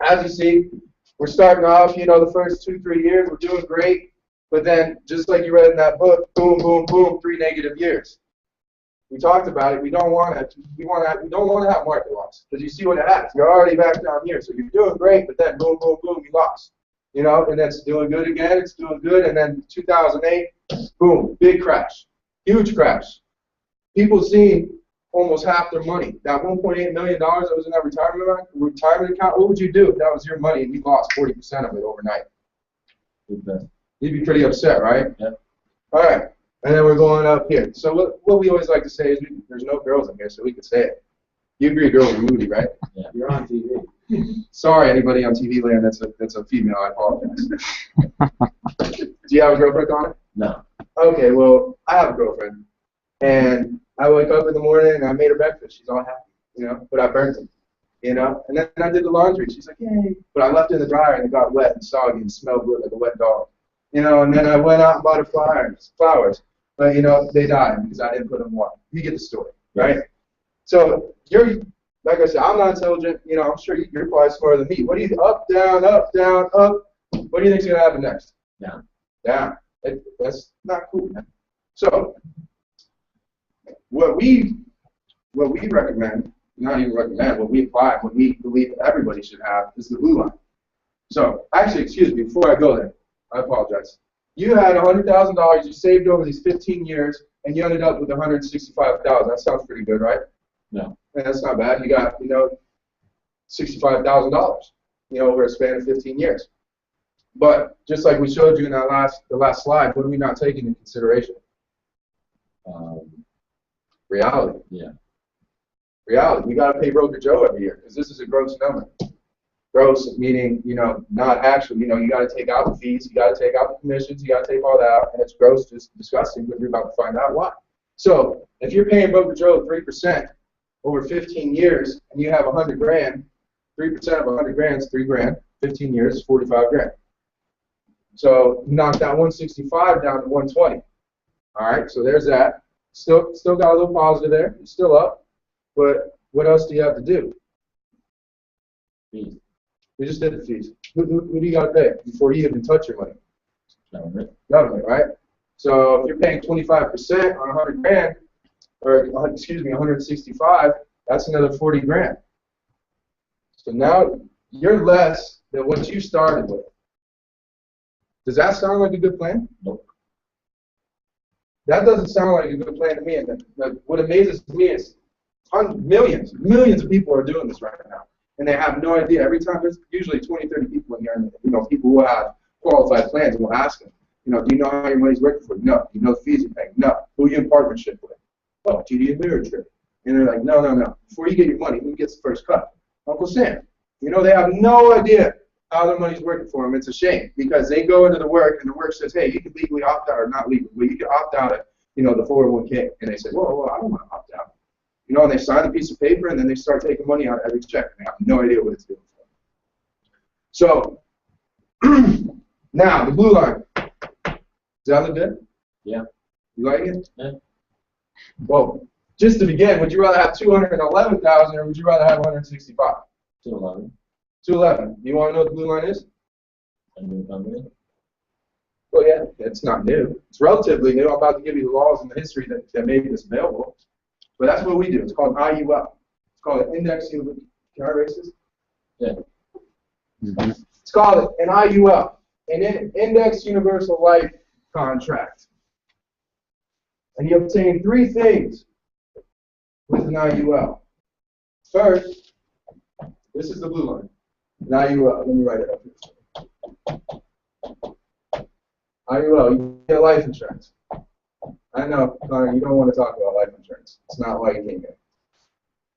as you see, we're starting off, you know, the first 2-3 years, we're doing great, but then just like you read in that book, boom, boom, boom, 3 negative years. We talked about it. We don't want to. We don't want to have market loss because you see what it has. You're already back down here, so you're doing great, but then boom, boom, boom, you lost. You know, and that's doing good again. It's doing good, and then 2008, boom, big crash, huge crash. People seeing almost half their money. That $1.8 million that was in that retirement account. What would you do if that was your money and you lost 40% of it overnight? You'd be pretty upset, right? Yep. All right. And then we're going up here. So what we always like to say is there's no girls in here, so we could say it. You agree girls are moody, right? Yeah. You're on TV. Sorry, anybody on TV land that's a female, I apologize. Do you have a girlfriend, Connor? No. Okay, well, I have a girlfriend. And I wake up in the morning and I made her breakfast. She's all happy, you know, but I burnt it, you know. And then I did the laundry. She's like, yay. But I left it in the dryer and it got wet and soggy and smelled good like a wet dog. You know, and then I went out and bought her flowers. But, you know, they died because I didn't put them in water. You get the story, right? So you're, like I said, I'm not intelligent. You know, I'm sure you're probably smarter than me. What do you, up, down, up? What do you think's going to happen next? Down. Down. That's not cool, man. So what we recommend, not even recommend, what we apply, what we believe everybody should have is the blue line. So actually, excuse me, before I go there, I apologize. You had $100,000 you saved over these 15 years, and you ended up with $165,000. That sounds pretty good, right? No. And that's not bad. You got, you know, $65,000, you know, over a span of 15 years. But just like we showed you in that the last slide, what are we not taking into consideration? Reality. Yeah. Reality. We got to pay Broker Joe every year because this is a gross number. Gross meaning, you know, not actual. You know, you got to take out the fees, you got to take out the commissions, you got to take all that out, and it's gross, just disgusting, but you're about to find out why. So if you're paying Broker Joe 3% over 15 years, and you have 100 grand, 3% of 100 grand is 3 grand. 15 years is 45 grand. So knock that 165 down to 120. All right, so there's that. Still got a little positive there. It's still up. But what else do you have to do? Fees. We just did the fees. Who do you got to pay before you even touch your money? Government. Government, right? So if you're paying 25% on 100 grand, or excuse me, 165, that's another 40 grand. So now you're less than what you started with. Does that sound like a good plan? Nope. That doesn't sound like a good plan to me. And what amazes me is millions of people are doing this right now. And they have no idea. Every time, there's usually 20, 30 people in here, and you know, people who have qualified plans, and we'll ask them, you know, do you know how your money's working for? No. Do you know the fees you're paying? No. Who are you in partnership with? Oh, TD Ameritrade. And they're like, no. Before you get your money, who gets the first cut? Uncle Sam. You know, they have no idea how their money's working for them. It's a shame because they go into the work, and the work says, hey, you can legally opt out, or not legally, but you can opt out of, you know, the 401k. And they say, whoa, I don't want to opt out. You know, and they sign a piece of paper, and then they start taking money out of every check, and they have no idea what it's doing for them. So, now, the blue line. Does that look good? Yeah. You like it? Yeah. Well, just to begin, would you rather have 211,000 or would you rather have 165? 211. 211. Do you want to know what the blue line is? A new company. Well, yeah, it's not new. It's relatively new. I'm about to give you the laws and the history that made this available. But that's what we do. It's called IUL. It's called an index universal. Can I erase this? Yeah. Mm-hmm. It's called an IUL, an index universal life contract. And you obtain 3 things with an IUL. First, this is the blue line. An IUL. Let me write it up here. IUL, you get life insurance. I know, Connor, you don't want to talk about life insurance. It's not why you came here.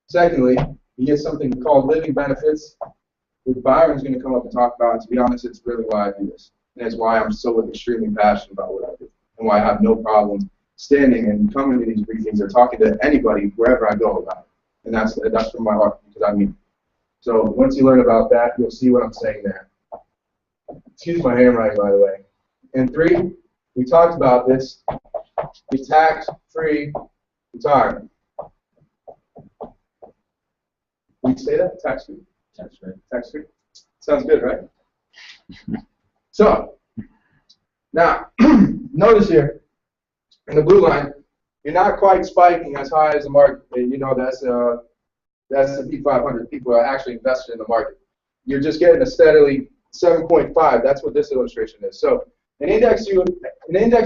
Secondly, you get something called living benefits, which Byron's going to come up and talk about. And to be honest, it's really why I do this. And it's why I'm so extremely passionate about what I do. And why I have no problem standing and coming to these briefings or talking to anybody wherever I go about it. And that's from my heart, because I mean it. So once you learn about that, you'll see what I'm saying there. Excuse my handwriting, by the way. And 3, we talked about this, the tax-free retirement. Can you say that? Tax-free? Tax-free. Tax-free? Sounds good, right? So, now, notice here, in the blue line, you're not quite spiking as high as the market. You know, that's the S&P 500. People are actually invested in the market. You're just getting a steadily 7.5. That's what this illustration is. So, an index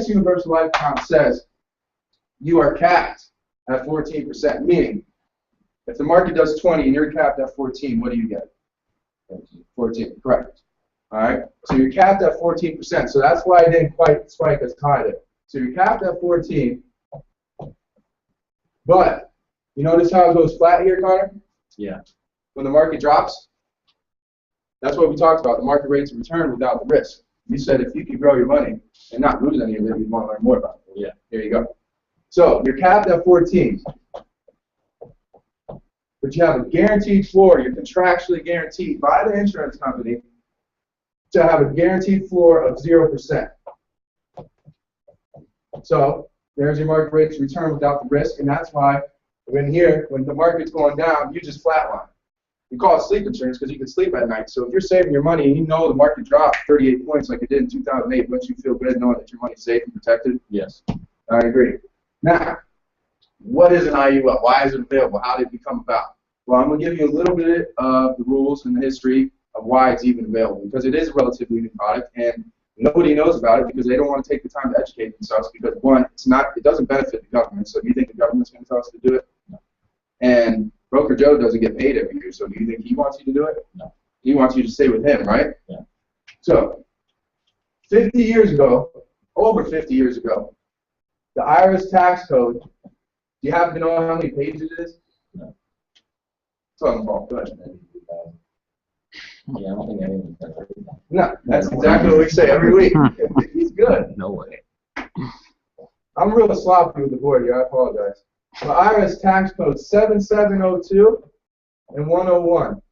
universal life account says you are capped at 14%, meaning if the market does 20 and you're capped at 14, what do you get? 14, correct. All right, so you're capped at 14%, so that's why I didn't quite spike as high there. So you're capped at 14. But you notice how it goes flat here, Connor? Yeah. When the market drops? That's what we talked about, the market rates of return without the risk. You said if you could grow your money and not lose any of it, you'd want to learn more about it. Yeah. Here you go. So you're capped at 14. But you have a guaranteed floor. You're contractually guaranteed by the insurance company to have a guaranteed floor of 0%. So there's your market rates of return without the risk, and that's why when the market's going down, you just flatline. We call it sleep insurance because you can sleep at night. So if you're saving your money and you know the market dropped 38 points like it did in 2008, wouldn't you feel good knowing that your money's safe and protected? Yes. I agree. Now, what is an IUL? Why is it available? How did it become about? Well, I'm going to give you a little bit of the rules and the history of why it's even available, because it is a relatively new product, and nobody knows about it because they don't want to take the time to educate themselves, because one, it doesn't benefit the government. So do you think the government's going to tell us to do it? No. And Broker Joe doesn't get paid every year, so do you think he wants you to do it? No. He wants you to stay with him, right? Yeah. So, 50 years ago, over 50 years ago, the IRS tax code, do you happen to know how many pages it is? No. Something called good. Yeah, I don't think anyone's gonna read that. No, that's exactly what we say every week. He's good. No way. I'm real sloppy with the board here, I apologize. The IRS tax code 7702 and 101.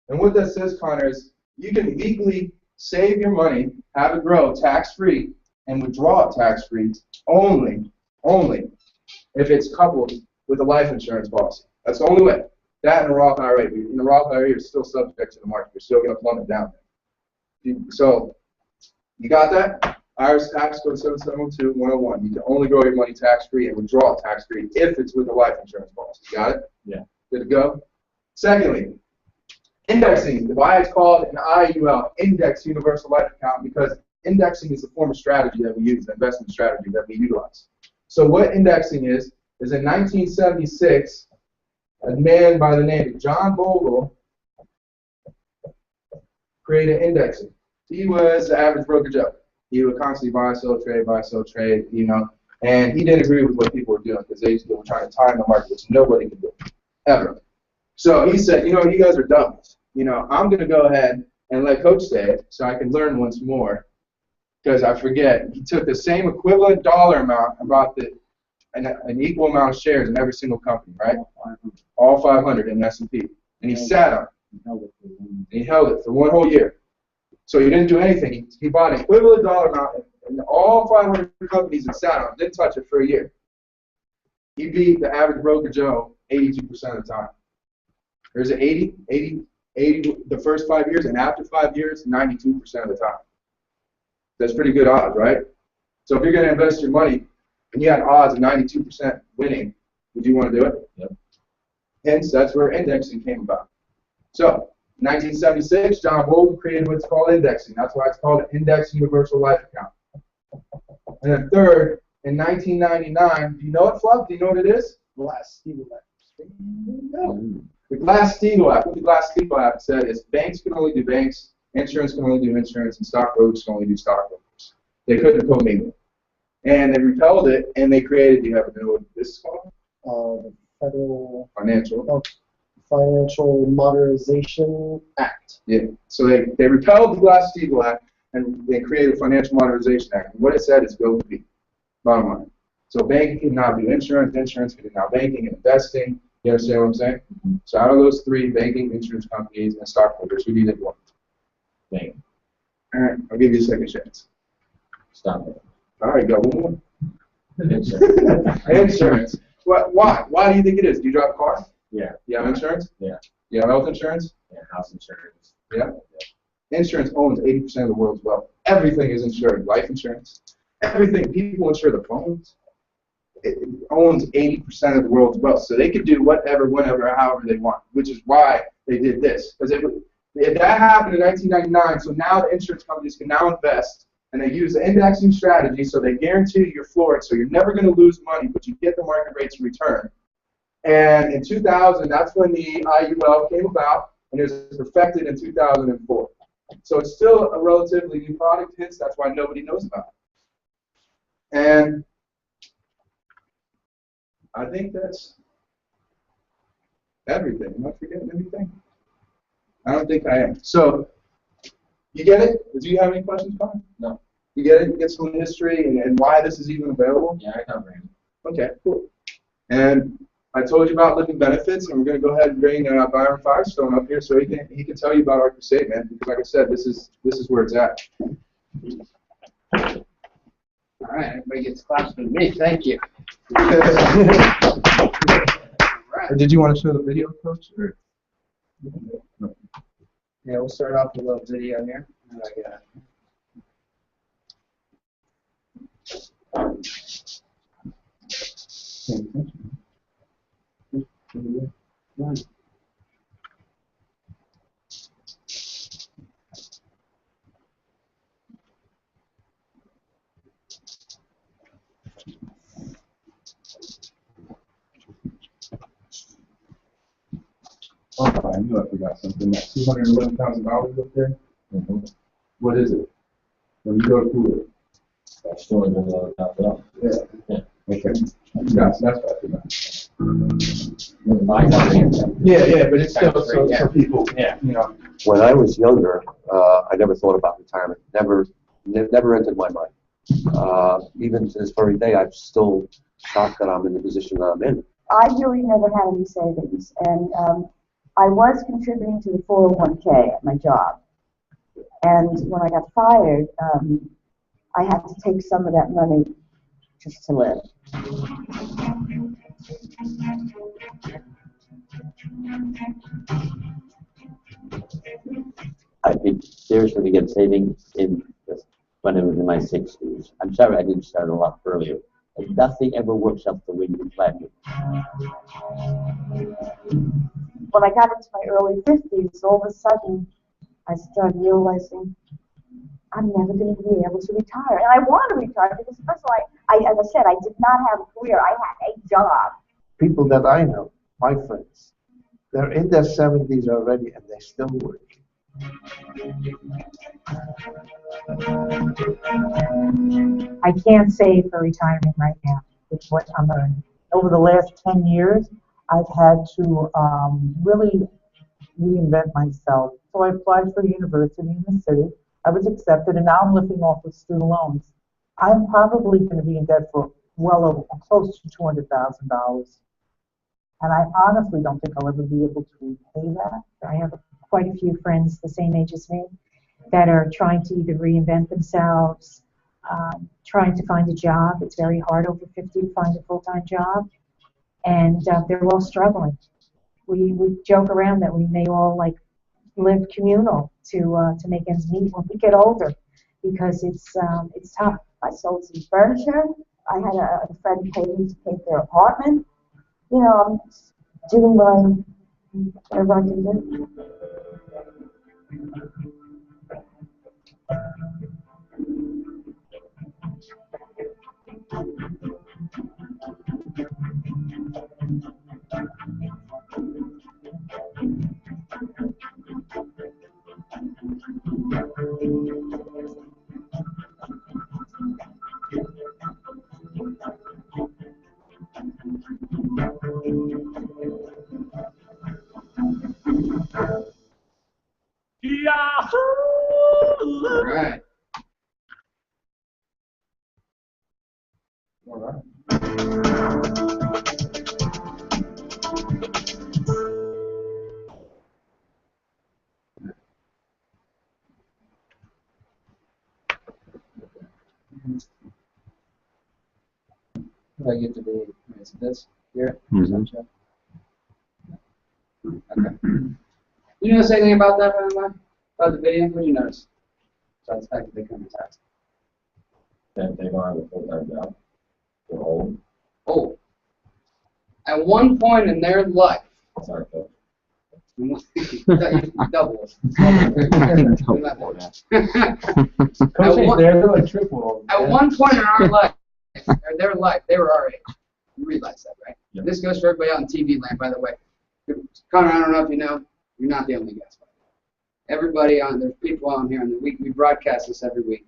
And what that says, Connor, is you can legally save your money, have it grow tax-free, and withdraw it tax-free only if it's coupled with a life insurance policy. That's the only way. That and a Roth IRA. In the Roth IRA, you're still subject to the market. You're still going to plummet down there. So, you got that? IRS tax code 7702 and 101. You can only grow your money tax-free and withdraw it tax-free if it's with a life insurance policy. Got it? Yeah. Good to go? Secondly, indexing. Why it's called an IUL, Index Universal Life Account, because indexing is the form of strategy that we use, the investment strategy that we utilize. So what indexing is in 1976, a man by the name of John Bogle created indexing. He was the average broker Joe. He would constantly buy, sell, trade, you know, and he didn't agree with what people were doing because they were trying to time the market, which nobody could do, ever. So he said, you know, you guys are dumb. You know, I'm going to go ahead and let Coach say it so I can learn once more, because I forget. He took the same equivalent dollar amount and bought an equal amount of shares in every single company, right? All 500 in the S&P. And he sat on it. And he held it for one whole year. So he didn't do anything. He bought an equivalent dollar amount in all 500 companies and sat on it. Didn't touch it for a year. He beat the average broker Joe 82% of the time. There's an 80 the first 5 years, and after 5 years, 92% of the time. That's pretty good odds, right? So if you're going to invest your money and you had odds of 92% winning, would you want to do it? Yep. Hence, that's where indexing came about. So, 1976, John Bogle created what's called indexing. That's why it's called an Index Universal Life Account. And then third, in 1999, do you know it, Fluff? Do you know what it is? Glass-Steagall. No. The Glass-Steagall Act. What the Glass-Steagall Act said is banks can only do banks, insurance can only do insurance, and stockbrokers can only do stockbrokers. They couldn't commingle. And they repelled it, and they created, do you happen to know what this is called? The Federal Financial. Modernization Act. Yeah. So they repelled the Glass-Steagall Act, and they created the Financial Modernization Act. And what it said is go compete. Bottom line. So banking can now do insurance, insurance can do now banking and investing. You understand what I'm saying? Mm-hmm. So out of those three, banking, insurance companies, and stockholders, who do you think won? Bank. All right, I'll give you a second chance. Stop it. All right, go one more. Insurance. Insurance. Why? Why do you think it is? Do you drive a car? Yeah. You have insurance? Yeah. You have health insurance? Yeah. House insurance. Yeah. Insurance owns 80% of the world's wealth. Everything is insured. Life insurance. Everything. People insure their phones. It owns 80% of the world's wealth. So they could do whatever, whenever, however they want, which is why they did this. Because if that happened in 1999, so now the insurance companies can now invest, and they use the indexing strategy, so they guarantee your floor, so you're never going to lose money, but you get the market rates of return. And in 2000, that's when the IUL came about, and it was perfected in 2004. So it's still a relatively new product, hence that's why nobody knows about it. And I think that's everything. Am I forgetting anything? I don't think I am. So, you get it? Do you have any questions, Connor? No. You get it? You get some history and why this is even available? Yeah, I comprehend. Okay, cool. And I told you about living benefits, and we're going to go ahead and bring Byron Firestone up here so he can tell you about our crusade, man. Because like I said, this is where it's at. All right, everybody gets claps with me. Thank you. All right. Did you want to show the video, Coach? Or? Yeah, we'll start off with a little video here. How do I get out? Oh, I knew I forgot something. That $211,000 up there. Mm-hmm. What is it? When you go to Hulu. That's still in the Yeah. Yeah. Okay. That's what I forgot. Yeah, but it's still so people. Yeah. You know. When I was younger, I never thought about retirement. Never entered my mind. Even to this very day, I'm still shocked that I'm in the position that I'm in. I really never had any savings, and I was contributing to the 401k at my job. And when I got fired, I had to take some of that money just to live. I did seriously begin saving when I was in my 60s. I'm sorry I didn't start a lot earlier. But nothing ever works out the way you planned it. When I got into my early 50s, all of a sudden, I started realizing I'm never going to be able to retire. And I want to retire because, first of all, as I said, I did not have a career. I had a job. People that I know, my friends, they're in their 70s already and they still work. I can't save for retirement right now with what I'm earning. Over the last 10 years, I've had to really reinvent myself. So I applied for a university in the city. I was accepted, and now I'm living off of student loans. I'm probably going to be in debt for well over, close to $200,000. And I honestly don't think I'll ever be able to repay that. I have quite a few friends the same age as me that are trying to either reinvent themselves, trying to find a job. It's very hard over 50 to find a full-time job, and they're all struggling. We joke around that we may all live communal to make ends meet when we get older, because it's tough. I sold some furniture. I had a friend pay me to paint their apartment. You know, I'm doing whatever I can do. All right. All right. How do I get to the, is it this here? Mm-hmm. Okay. You notice anything about that, by the way? About the video? What did you notice? Besides the fact that they couldn't attach. That they don't have a full-time job. They're old. Oh. At one point in their life, Sorry, Coach. double. Coach, they're doing triple. At one point in our life, or their life, they were our age. You realize that, right? Yep. This goes for everybody out in TV land, by the way. Connor, I don't know if you know, you're not the only guest. Everybody on, there's people on here, and we broadcast this every week.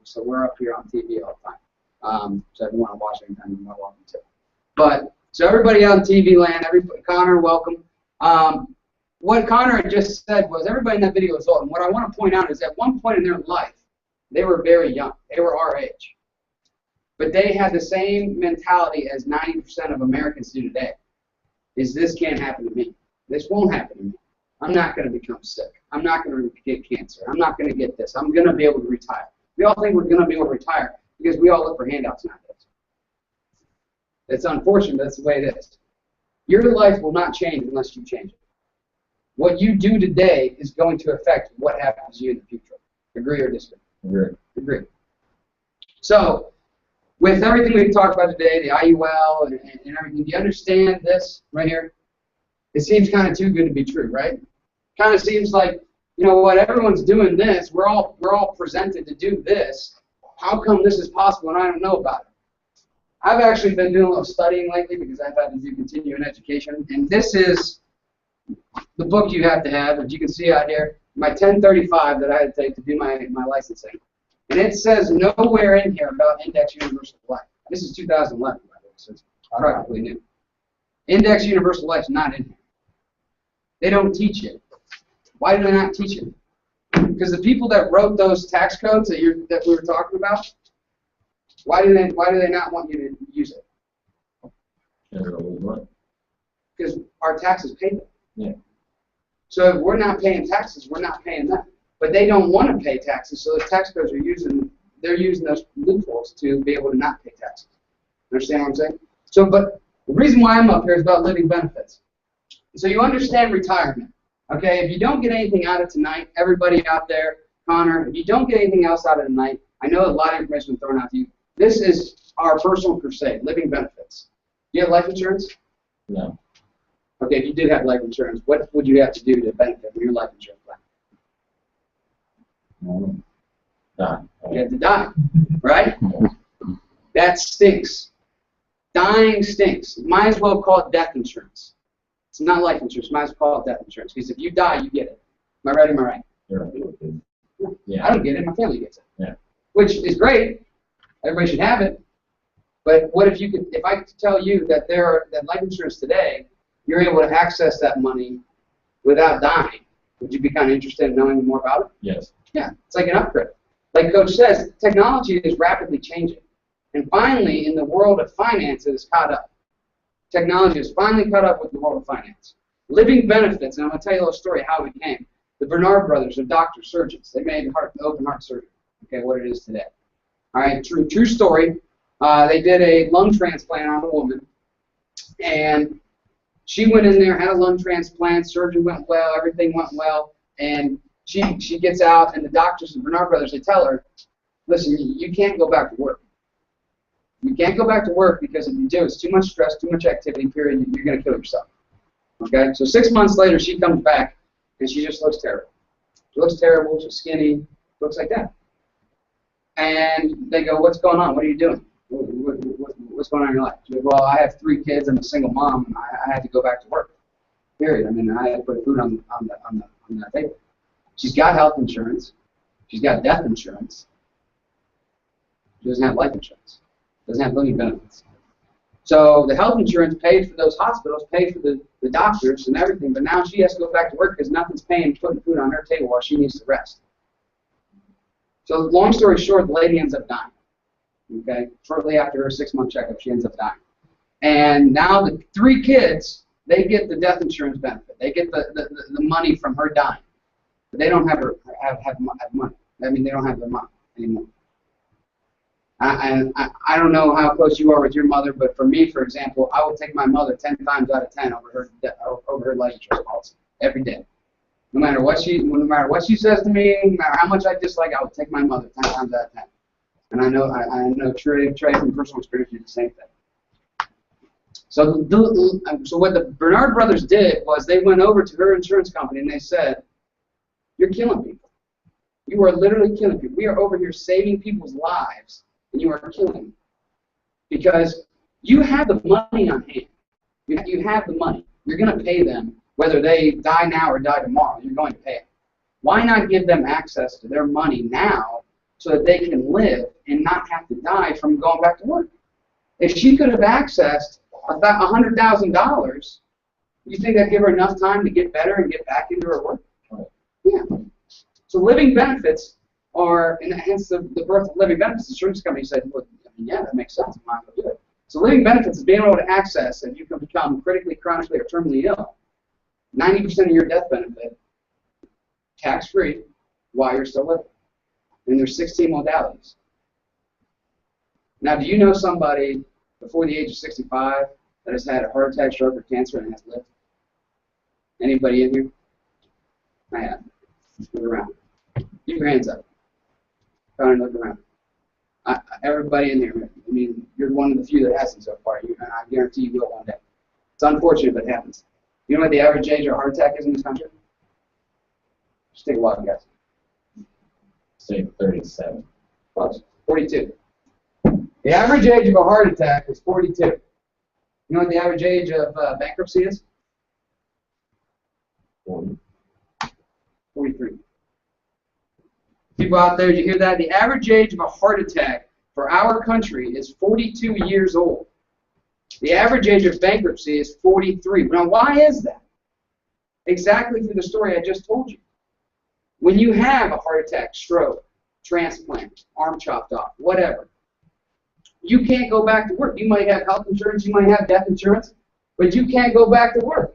So we're up here on TV all the time. So if you want to watch anytime, you're welcome to. But so everybody on TV land, everybody, Connor, welcome. What Connor had just said was everybody in that video is old. And what I want to point out is at one point in their life, they were very young. They were our age. But they had the same mentality as 90% of Americans do today. Is this can't happen to me. This won't happen to me. I'm not going to become sick. I'm not going to get cancer. I'm not going to get this. I'm going to be able to retire. We all think we're going to be able to retire because we all look for handouts nowadays. It's unfortunate, but that's the way it is. Your life will not change unless you change it. What you do today is going to affect what happens to you in the future. Agree or disagree? Agree. Agree. So, with everything we've talked about today, the IUL and everything, do you understand this right here? It seems kind of too good to be true, right? Kind of seems like, you know what, everyone's doing this. We're all presented to do this. How come this is possible and I don't know about it? I've actually been doing a little studying lately because I've had to do continuing education, and this is the book you have to have, as you can see out here, my 1035 that I had to take to do my licensing. And it says nowhere in here about Index Universal Life. This is 2011, by the way, so it's practically new. Index Universal Life is not in here. They don't teach it. Why do they not teach it? Because the people that wrote those tax codes that we were talking about, why do they not want you to use it? Because our taxes pay them. Yeah. So if we're not paying taxes, we're not paying them. But they don't want to pay taxes, so the tax codes they're using those loopholes to be able to not pay taxes. Understand what I'm saying? So, but the reason why I'm up here is about living benefits. So you understand retirement. Okay, if you don't get anything out of tonight, everybody out there, Connor, if you don't get anything else out of tonight, I know a lot of information is thrown out to you. This is our personal crusade, living benefits. Do you have life insurance? No. Okay, if you did have life insurance, what would you have to do to benefit from your life insurance plan? Die. You have to die, right? That stinks. Dying stinks. Might as well call it death insurance. It's not life insurance. Might as well call it death insurance because if you die, you get it. Am I right? Am I right? Yeah. I don't get it. My family gets it. Yeah. Which is great. Everybody should have it. But what if I could tell you that that life insurance today, you're able to access that money without dying? Would you be kind of interested in knowing more about it? Yes. Yeah, it's like an upgrade. Like Coach says, technology is rapidly changing. And finally, in the world of finance, it is caught up. Technology has finally caught up with the world of finance. Living benefits, and I'm going to tell you a little story how it came. The Bernard brothers are doctors, surgeons. They made open heart surgery, okay, what it is today. All right, true story. They did a lung transplant on a woman, and she went in there, had a lung transplant, surgery went well, everything went well, and she gets out, and the doctors, the Bernard brothers, they tell her, listen, you can't go back to work. You can't go back to work because if you do, it's too much stress, too much activity, period, you're going to kill yourself. Okay, so 6 months later, she comes back, and she just looks terrible. She looks terrible, she's skinny, looks like that. And they go, what's going on? What are you doing? What's going on in your life? She goes, well, I have 3 kids, I'm a single mom, and I had to go back to work. Period. I mean, I had to put food on the table. She's got health insurance. She's got death insurance. She doesn't have life insurance. Doesn't have living benefits. So the health insurance pays for those hospitals, pays for the doctors and everything, but now she has to go back to work because nothing's putting food on her table while she needs to rest. So long story short, the lady ends up dying. Okay, shortly after her 6-month checkup, she ends up dying. And now the 3 kids, they get the death insurance benefit. They get the money from her dying. But they don't have money. I mean, they don't have the money anymore. I don't know how close you are with your mother, but for me, for example, I will take my mother 10 times out of 10 over her life insurance policy every day. No matter what she says to me, no matter how much I dislike, I will take my mother 10 times out of 10. And I know Trey from personal experience did the same thing. So what the Bernard brothers did was they went over to her insurance company and they said, "You're killing people. You are literally killing people. We are over here saving people's lives, and you are killing them. Because you have the money on hand. You have the money. You're going to pay them, whether they die now or die tomorrow. You're going to pay it. Why not give them access to their money now so that they can live and not have to die from going back to work. If she could have accessed $100,000, you think that'd give her enough time to get better and get back into her work? Yeah. So living benefits are, and hence the birth of living benefits. The insurance company said, well, I mean, yeah, that makes sense. I might as well do it. So living benefits is being able to access if you can become critically, chronically, or terminally ill, 90% of your death benefit, tax-free, while you're still living. And there's 16 modalities. Now, do you know somebody before the age of 65 that has had a heart attack, stroke, or cancer and has lived? Anybody in here? I have. Look around. Keep your hands up. Go and look around. Everybody in here, I mean, you're one of the few that hasn't so far. And I guarantee you will one day. It's unfortunate, but it happens. You know what the average age of a heart attack is in this country? Just take a wild guess. Say 37. Close. 42. The average age of a heart attack is 42. You know what the average age of bankruptcy is? 40. 43. People out there, did you hear that? The average age of a heart attack for our country is 42 years old. The average age of bankruptcy is 43. Now, why is that? Exactly through the story I just told you. When you have a heart attack, stroke, transplant, arm chopped off, whatever, you can't go back to work. You might have health insurance, you might have death insurance, but you can't go back to work.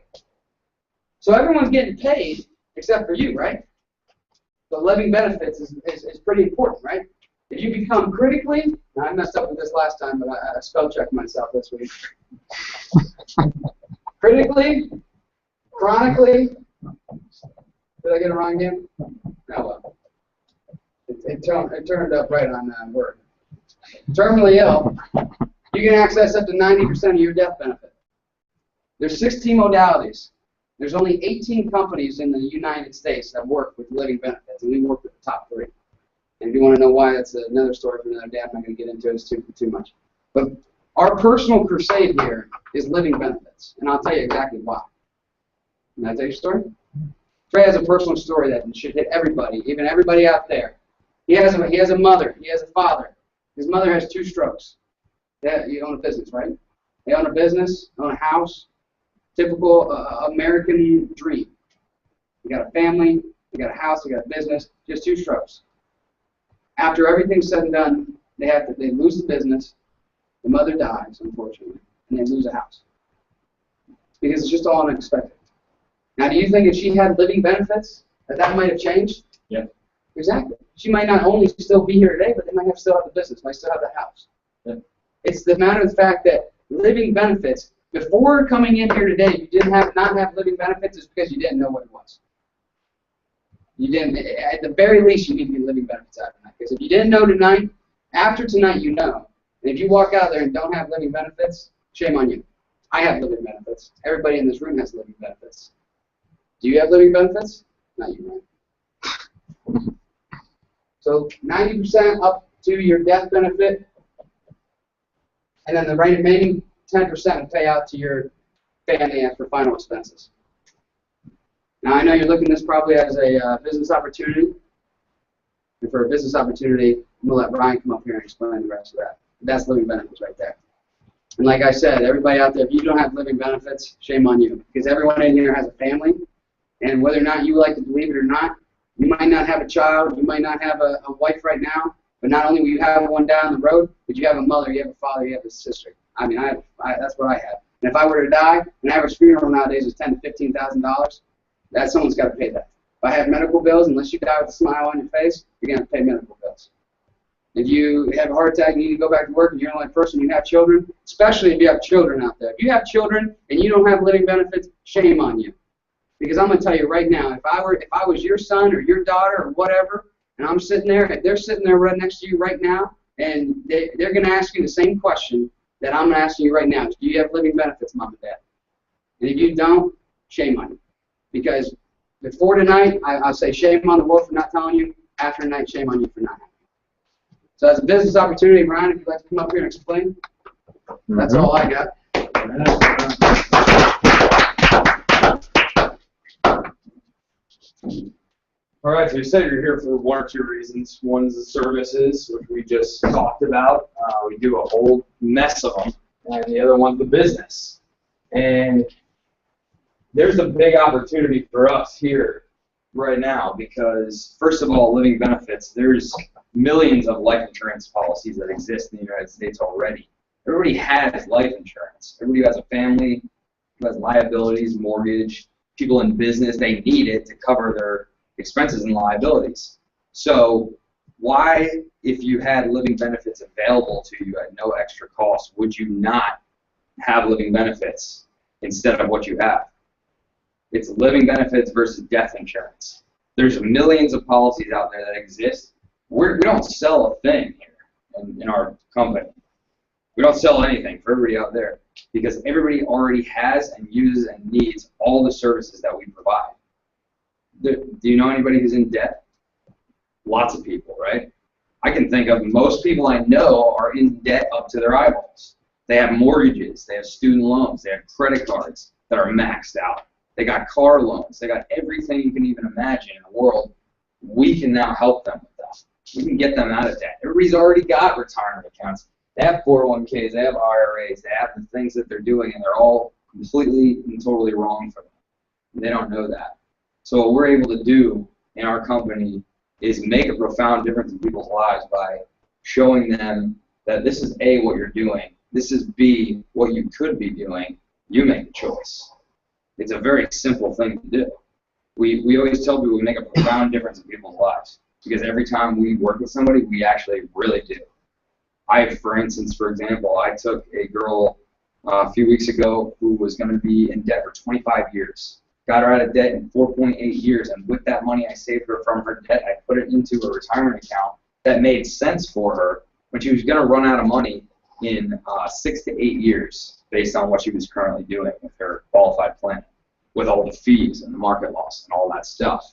So everyone's getting paid except for you, right? So living benefits is pretty important, right? If you become critically, now I messed up with this last time, but I spell checked myself this week. Critically, chronically, did I get it wrong again? No, well, it turned up right on that word. Terminally ill, you can access up to 90% of your death benefit. There's 16 modalities. There's only 18 companies in the United States that work with living benefits, and we work with the top 3. And if you want to know why, that's another story for another day. I'm not going to get into it. It's too much. But our personal crusade here is living benefits, and I'll tell you exactly why. Can I tell you a story? Trey has a personal story that should hit everybody, even everybody out there. He has a mother. He has a father. His mother has 2 strokes. You own a business, right? They own a business, own a house. Typical American dream. You got a family, you got a house, you got a business, just 2 strokes. After everything's said and done, they lose the business, the mother dies, unfortunately, and they lose a house. Because it's just all unexpected. Now, do you think if she had living benefits, that might have changed? Yeah. Exactly. She might not only still be here today, but they might still have the business, might still have the house. Yeah. It's the matter of the fact that living benefits, before coming in here today, you did not have living benefits, is because you didn't know what it was. You didn't. At the very least, you need to get living benefits out of that. Because if you didn't know tonight, after tonight, you know. And if you walk out there and don't have living benefits, shame on you. I have living benefits. Everybody in this room has living benefits. Do you have living benefits? Not you, right? So 90% up to your death benefit, and then the remaining 10% will pay out to your family for final expenses. Now, I know you're looking at this probably as a business opportunity. And for a business opportunity, I'm going to let Ryan come up here and explain the rest of that. That's living benefits right there. And like I said, everybody out there, if you don't have living benefits, shame on you. Because everyone in here has a family. And whether or not you like to believe it or not, you might not have a child, you might not have a wife right now, but not only will you have one down the road, but you have a mother, you have a father, you have a sister. I mean, that's what I have. And if I were to die, an average funeral nowadays is $10,000 to $15,000. That someone's got to pay that. If I have medical bills, unless you die with a smile on your face, you're going to pay medical bills. If you have a heart attack and you need to go back to work and you're the only person, you have children, especially if you have children out there. If you have children and you don't have living benefits, shame on you. Because I'm going to tell you right now, if I was your son or your daughter or whatever, and I'm sitting there, and they're sitting there right next to you right now, and they're going to ask you the same question that I'm asking you right now. Do you have living benefits, Mom and Dad? And if you don't, shame on you. Because before tonight, I'll say shame on the world for not telling you. After tonight, shame on you for not having it. So as a business opportunity, Ryan, if you'd like to come up here and explain, that's all I got. All right, so you said you're here for one or two reasons. One's the services, which we just talked about. We do a whole mess of them. And the other one's the business. And there's a big opportunity for us here right now because, first of all, living benefits, there's millions of life insurance policies that exist in the United States already. Everybody has life insurance. Everybody who has a family, who has liabilities, mortgage, people in business, they need it to cover their expenses and liabilities. So why, if you had living benefits available to you at no extra cost, would you not have living benefits instead of what you have? It's living benefits versus death insurance. There's millions of policies out there that exist. We don't sell a thing here in our company. We don't sell anything for everybody out there because everybody already has and uses and needs all the services that we provide. Do you know anybody who's in debt? Lots of people, right? I can think of most people I know are in debt up to their eyeballs. They have mortgages, they have student loans, they have credit cards that are maxed out. They got car loans, they got everything you can even imagine in the world. We can now help them with that. We can get them out of debt. Everybody's already got retirement accounts. They have 401ks, they have IRAs, they have the things that they're doing, and they're all completely and totally wrong for them. They don't know that. So what we're able to do in our company is make a profound difference in people's lives by showing them that this is A, what you're doing, this is B, what you could be doing, you make the choice. It's a very simple thing to do. We always tell people we make a profound difference in people's lives because every time we work with somebody, we actually really do. For instance, for example, I took a girl a few weeks ago who was going to be in debt for 25 years. Got her out of debt in 4.8 years, and with that money I saved her from her debt, I put it into a retirement account that made sense for her when she was going to run out of money in 6 to 8 years based on what she was currently doing with her qualified plan, with all the fees and the market loss and all that stuff.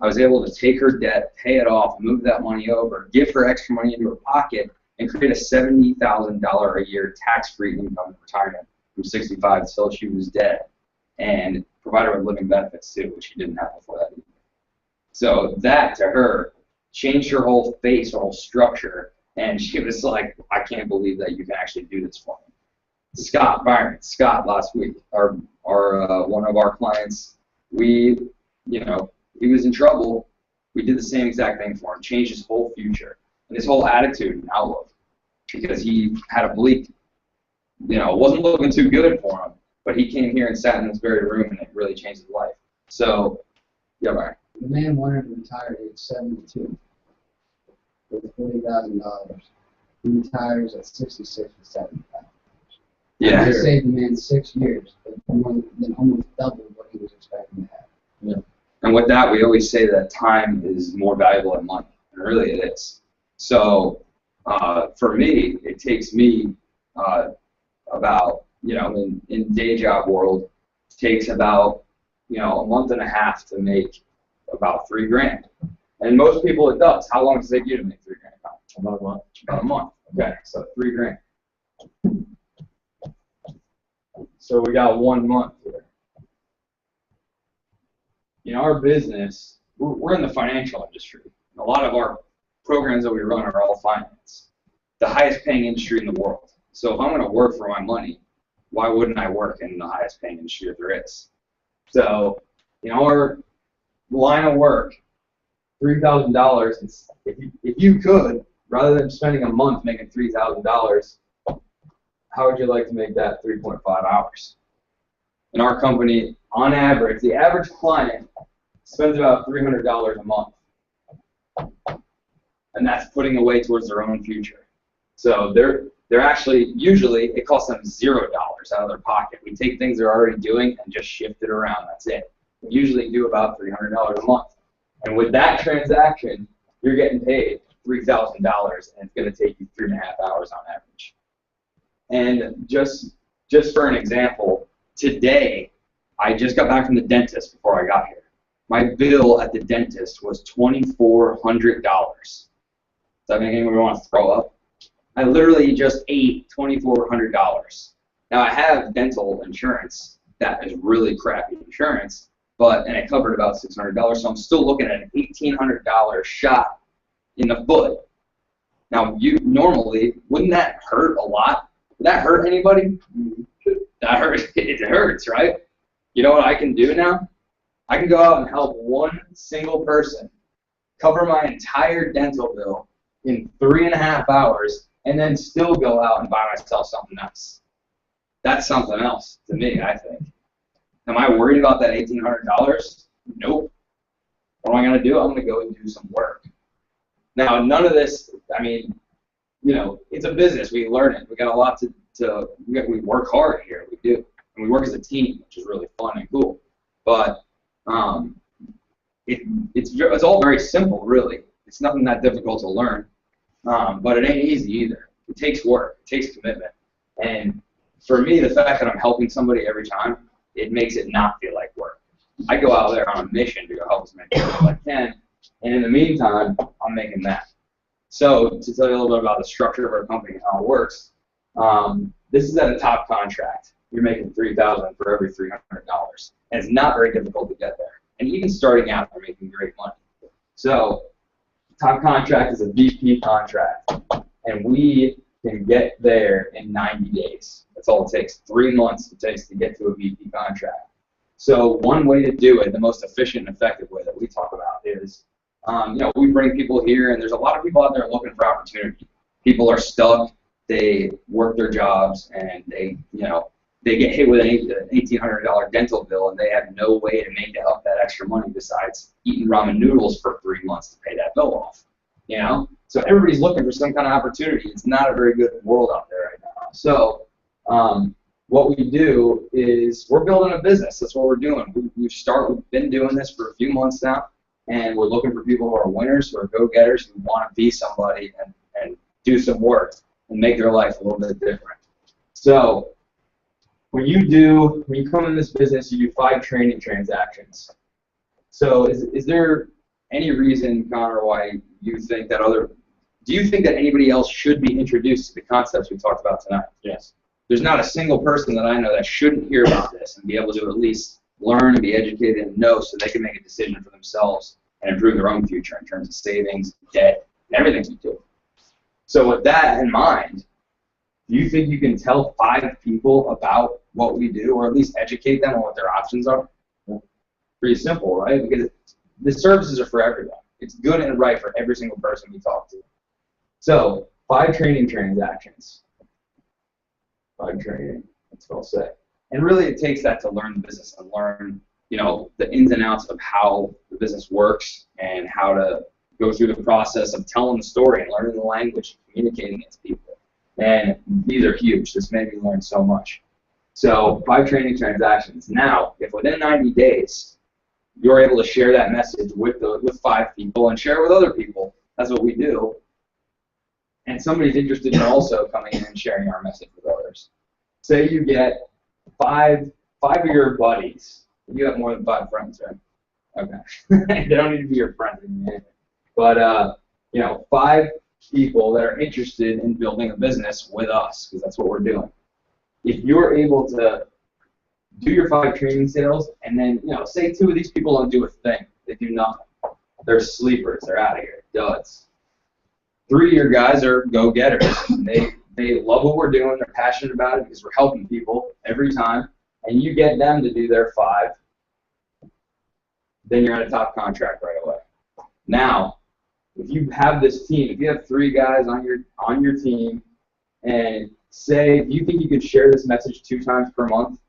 I was able to take her debt, pay it off, move that money over, give her extra money into her pocket, and create a $70,000 a year tax-free income in retirement from 65 until she was dead, and provide her with living benefits too, which she didn't have before that either. So that, to her, changed her whole face, her whole structure, and she was like, I can't believe that you can actually do this for me. Scott last week, our one of our clients, he was in trouble. We did the same exact thing for him, changed his whole future and his whole attitude and outlook because he had a bleak, it wasn't looking too good for him. But he came here and sat in this very room, and it really changed his life. So, yeah, Brian. The man wanted to retire at age 72 with $40,000. He retires at 66 with $70,000. Yeah. It saved the man 6 years, but then almost double what he was expecting to have. Yeah. And with that, we always say that time is more valuable than money, and really it is. So, for me, it takes me about, in day job world, it takes about, a month and a half to make about $3,000. And most people it does. How long does it take you to make $3,000? About a month. About a month. Okay, so $3,000. So we got 1 month here. In our business, we're in the financial industry. A lot of our programs that we run are all finance. The highest paying industry in the world. So if I'm going to work for my money, why wouldn't I work in the highest paying industry if there is? So in our line of work, $3,000, if you could, rather than spending a month making $3,000, how would you like to make that 3.5 hours? In our company, on average, the average client spends about $300 a month. And that's putting away towards their own future. So they're actually, usually, it costs them $0 out of their pocket. We take things they're already doing and just shift it around. That's it. We usually do about $300 a month. And with that transaction, you're getting paid $3,000, and it's going to take you 3.5 hours on average. And just for an example, today, I just got back from the dentist before I got here. My bill at the dentist was $2,400. Does that make anyone want to throw up? I literally just ate $2,400. Now, I have dental insurance that is really crappy insurance, and it covered about $600, so I'm still looking at an $1,800 shot in the foot. Now, normally, wouldn't that hurt a lot? Would that hurt anybody? That hurts. It hurts, right? You know what I can do now? I can go out and help one single person cover my entire dental bill in 3.5 hours, and then still go out and buy myself something else. That's something else to me, I think. Am I worried about that $1,800? Nope. What am I going to do? I'm going to go and do some work. Now, none of this, I mean, you know, it's a business. We learn it. We got a lot we work hard here. We do. And we work as a team, which is really fun and cool. But it's all very simple, really. It's nothing that difficult to learn. But it ain't easy either. It takes work. It takes commitment. And for me, the fact that I'm helping somebody every time, it makes it not feel like work. I go out there on a mission to go help as many people as I can, and in the meantime, I'm making that. So to tell you a little bit about the structure of our company and how it works, this is at a top contract. You're making $3,000 for every $300, and it's not very difficult to get there. And even starting out, you're making great money. So top contract is a VP contract, and we can get there in 90 days. That's all it takes. 3 months it takes to get to a VP contract. So one way to do it, the most efficient and effective way that we talk about is, you know, we bring people here, and there's a lot of people out there looking for opportunity. People are stuck. They work their jobs, and they get hit with an $1,800 dental bill, and they have no way to make up that extra money besides eating ramen noodles for 3 months to pay that bill off. You know, so everybody's looking for some kind of opportunity. It's not a very good world out there right now. So what we do is we're building a business. That's what we're doing. We've been doing this for a few months now, and we're looking for people who are winners, who are go-getters, who want to be somebody and do some work and make their life a little bit different. So when you come in this business, you do 5 training transactions. So is there any reason, Connor, why you think that do you think that anybody else should be introduced to the concepts we talked about tonight? Yes. There's not a single person that I know that shouldn't hear about this and be able to at least learn and be educated and know so they can make a decision for themselves and improve their own future in terms of savings, debt, and everything we do. So with that in mind, do you think you can tell 5 people about what we do, or at least educate them on what their options are? Pretty simple, right? Because the services are for everyone. It's good and right for every single person we talk to. So 5 training transactions. 5 training, that's what I'll say. And really it takes that to learn the business and learn, you know, the ins and outs of how the business works and how to go through the process of telling the story and learning the language and communicating it to people. And these are huge. This made me learn so much. So 5 training transactions. Now, if within 90 days you're able to share that message with 5 people and share it with other people, that's what we do, and somebody's interested in also coming in and sharing our message with others. Say you get 5 of your buddies. You have more than 5 friends, right? Okay. They don't need to be your friends anymore. But, you know, 5 people that are interested in building a business with us, because that's what we're doing. If you're able to do your 5 training sales, and then, you know, say 2 of these people don't do a thing. They do nothing. They're sleepers. They're out of here. Duds. 3 of your guys are go-getters. They love what we're doing. They're passionate about it because we're helping people every time. And you get them to do their 5, then you're on a top contract right away. Now, if you have this team, if you have 3 guys on your team, and say, if you think you could share this message 2 times per month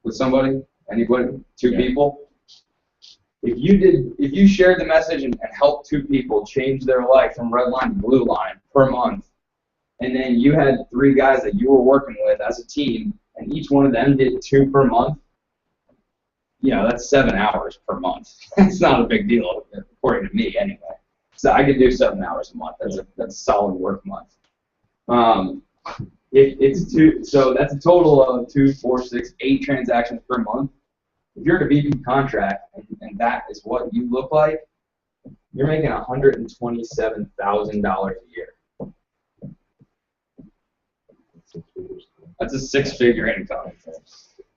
with somebody, anybody, 2 people, if you shared the message and helped 2 people change their life from red line to blue line per month, and then you had 3 guys that you were working with as a team, and each one of them did 2 per month, you know, that's 7 hours per month. It's not a big deal, according to me, anyway. So I could do 7 hours a month. That's a solid work month. So that's a total of 2, 4, 6, 8 transactions per month. If you're in a VP contract and that is what you look like, you're making $127,000 a year. That's a 6-figure income.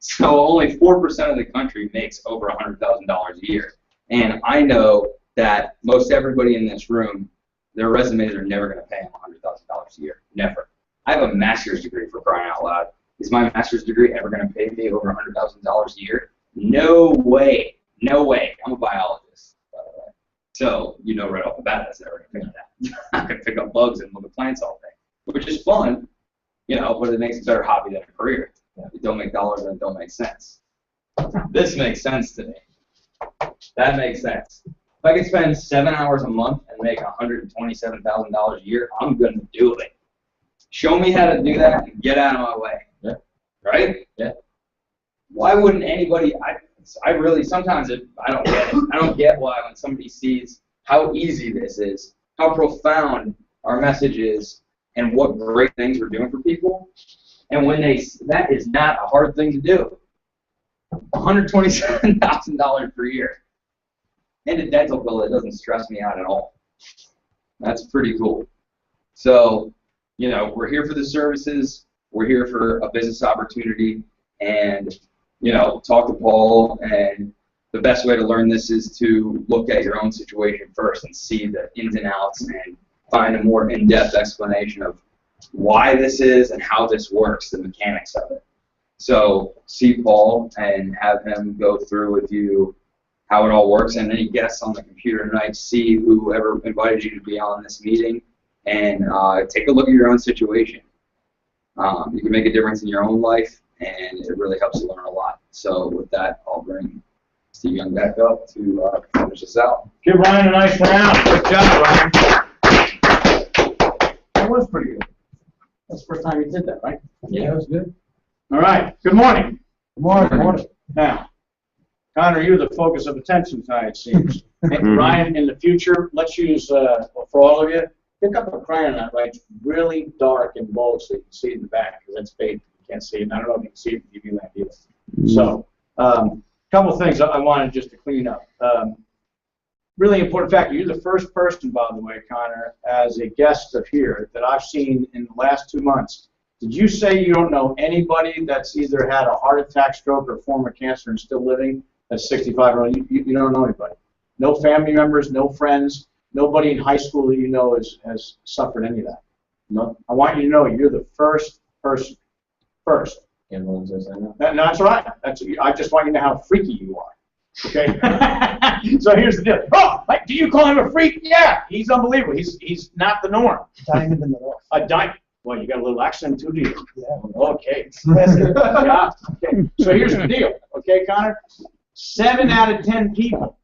So only 4% of the country makes over $100,000 a year. And I know that most everybody in this room, their resumes are never going to pay them $100,000 a year. Never. I have a master's degree, for crying out loud. Is my master's degree ever going to pay me over $100,000 a year? No way. No way. I'm a biologist, by the way. So, you know right off the bat, that's never going to pay that. I can pick up bugs and look at plants all day, which is fun, you know, but it makes it a better hobby than a career. If you don't make dollars, then it don't make sense. This makes sense to me. That makes sense. If I could spend 7 hours a month and make $127,000 a year, I'm going to do it. Show me how to do that and get out of my way. Yeah. Right? Yeah. Why wouldn't anybody? I really sometimes I don't get it. I don't get why when somebody sees how easy this is, how profound our message is, and what great things we're doing for people. And when that is not a hard thing to do. $127,000 per year. And a dental bill that doesn't stress me out at all. That's pretty cool. So, you know, we're here for the services. We're here for a business opportunity. And, you know, talk to Paul. And the best way to learn this is to look at your own situation first and see the ins and outs and find a more in-depth explanation of why this is and how this works, the mechanics of it. So see Paul and have him go through with you how it all works, and any guests on the computer tonight, see whoever invited you to be on this meeting, and take a look at your own situation. You can make a difference in your own life, and it really helps you learn a lot. So with that, I'll bring Steve Young back up to finish this out. Give Ryan a nice round. Good job, Ryan. That was pretty good. That's the first time you did that, right? Yeah, it was good. All right. Good morning. Good morning. Good morning. Now, Connor, you're the focus of attention tonight, it seems. And Ryan, in the future, let's use, for all of you, pick up a crayon that writes really dark and bold so you can see it in the back, because that's faded. You can't see it. I don't know if you can see it, give you an idea. So, couple things I wanted just to clean up. Really important fact, you're the first person, by the way, Connor, as a guest of here that I've seen in the last 2 months. Did you say you don't know anybody that's either had a heart attack, stroke, or form of cancer and still living that's 65 or older? You don't know anybody. No family members, no friends, nobody in high school that you know has suffered any of that. No. I want you to know you're the first person. First. Everyone says I know. That's right. I just want you to know how freaky you are. Okay? So here's the deal. Oh, do you call him a freak? Yeah, he's unbelievable. He's not the norm. Diamond in the rough. A diamond. Well, you got a little accent too, do you? Yeah. Okay. Yeah. Okay. So here's the deal. Okay, Connor? 7 out of 10 people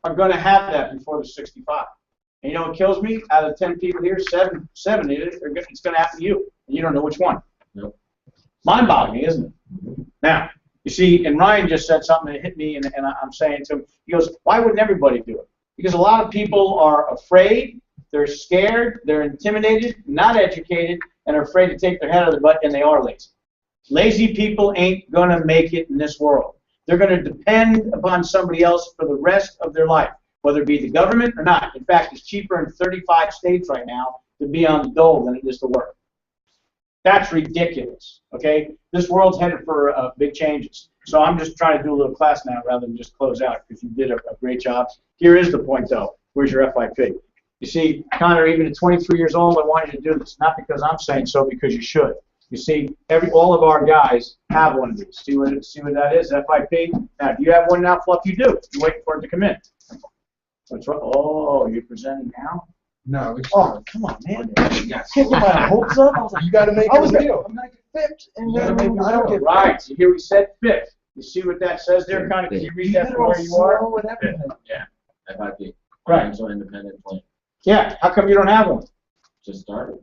are going to have that before they're 65. And you know what kills me? Out of 10 people here, seven it's going to happen to you. And you don't know which one. Nope. Mind-boggling, isn't it? Now, you see, and Ryan just said something that hit me, and I'm saying to him, he goes, why wouldn't everybody do it? Because a lot of people are afraid, they're scared, they're intimidated, not educated, and are afraid to take their head out of the butt, and they are lazy. Lazy people ain't going to make it in this world. They're going to depend upon somebody else for the rest of their life, whether it be the government or not. In fact, it's cheaper in 35 states right now to be on the dole than it is to work. That's ridiculous, okay? This world's headed for big changes. So I'm just trying to do a little class now rather than just close out, because you did a great job. Here is the point, though. Where's your FIP? You see, Connor, even at 23 years old, I want you to do this, not because I'm saying so, because you should. You see, all of our guys have one of these. See what that is, FIP? Now, do you have one now, Fluff? You do. You're waiting for it to come in. What's wrong? Oh, you're presenting now? No. Oh, come on, man. Can't get my hopes up. I was like, you got to make it real. I'm going to get fifth, and then I don't get right. So here we said fifth. You see what that says there, Connor? Can you read that from where you are? Yeah. FIP. Right. Financial independent plan. Yeah. How come you don't have one? Just started.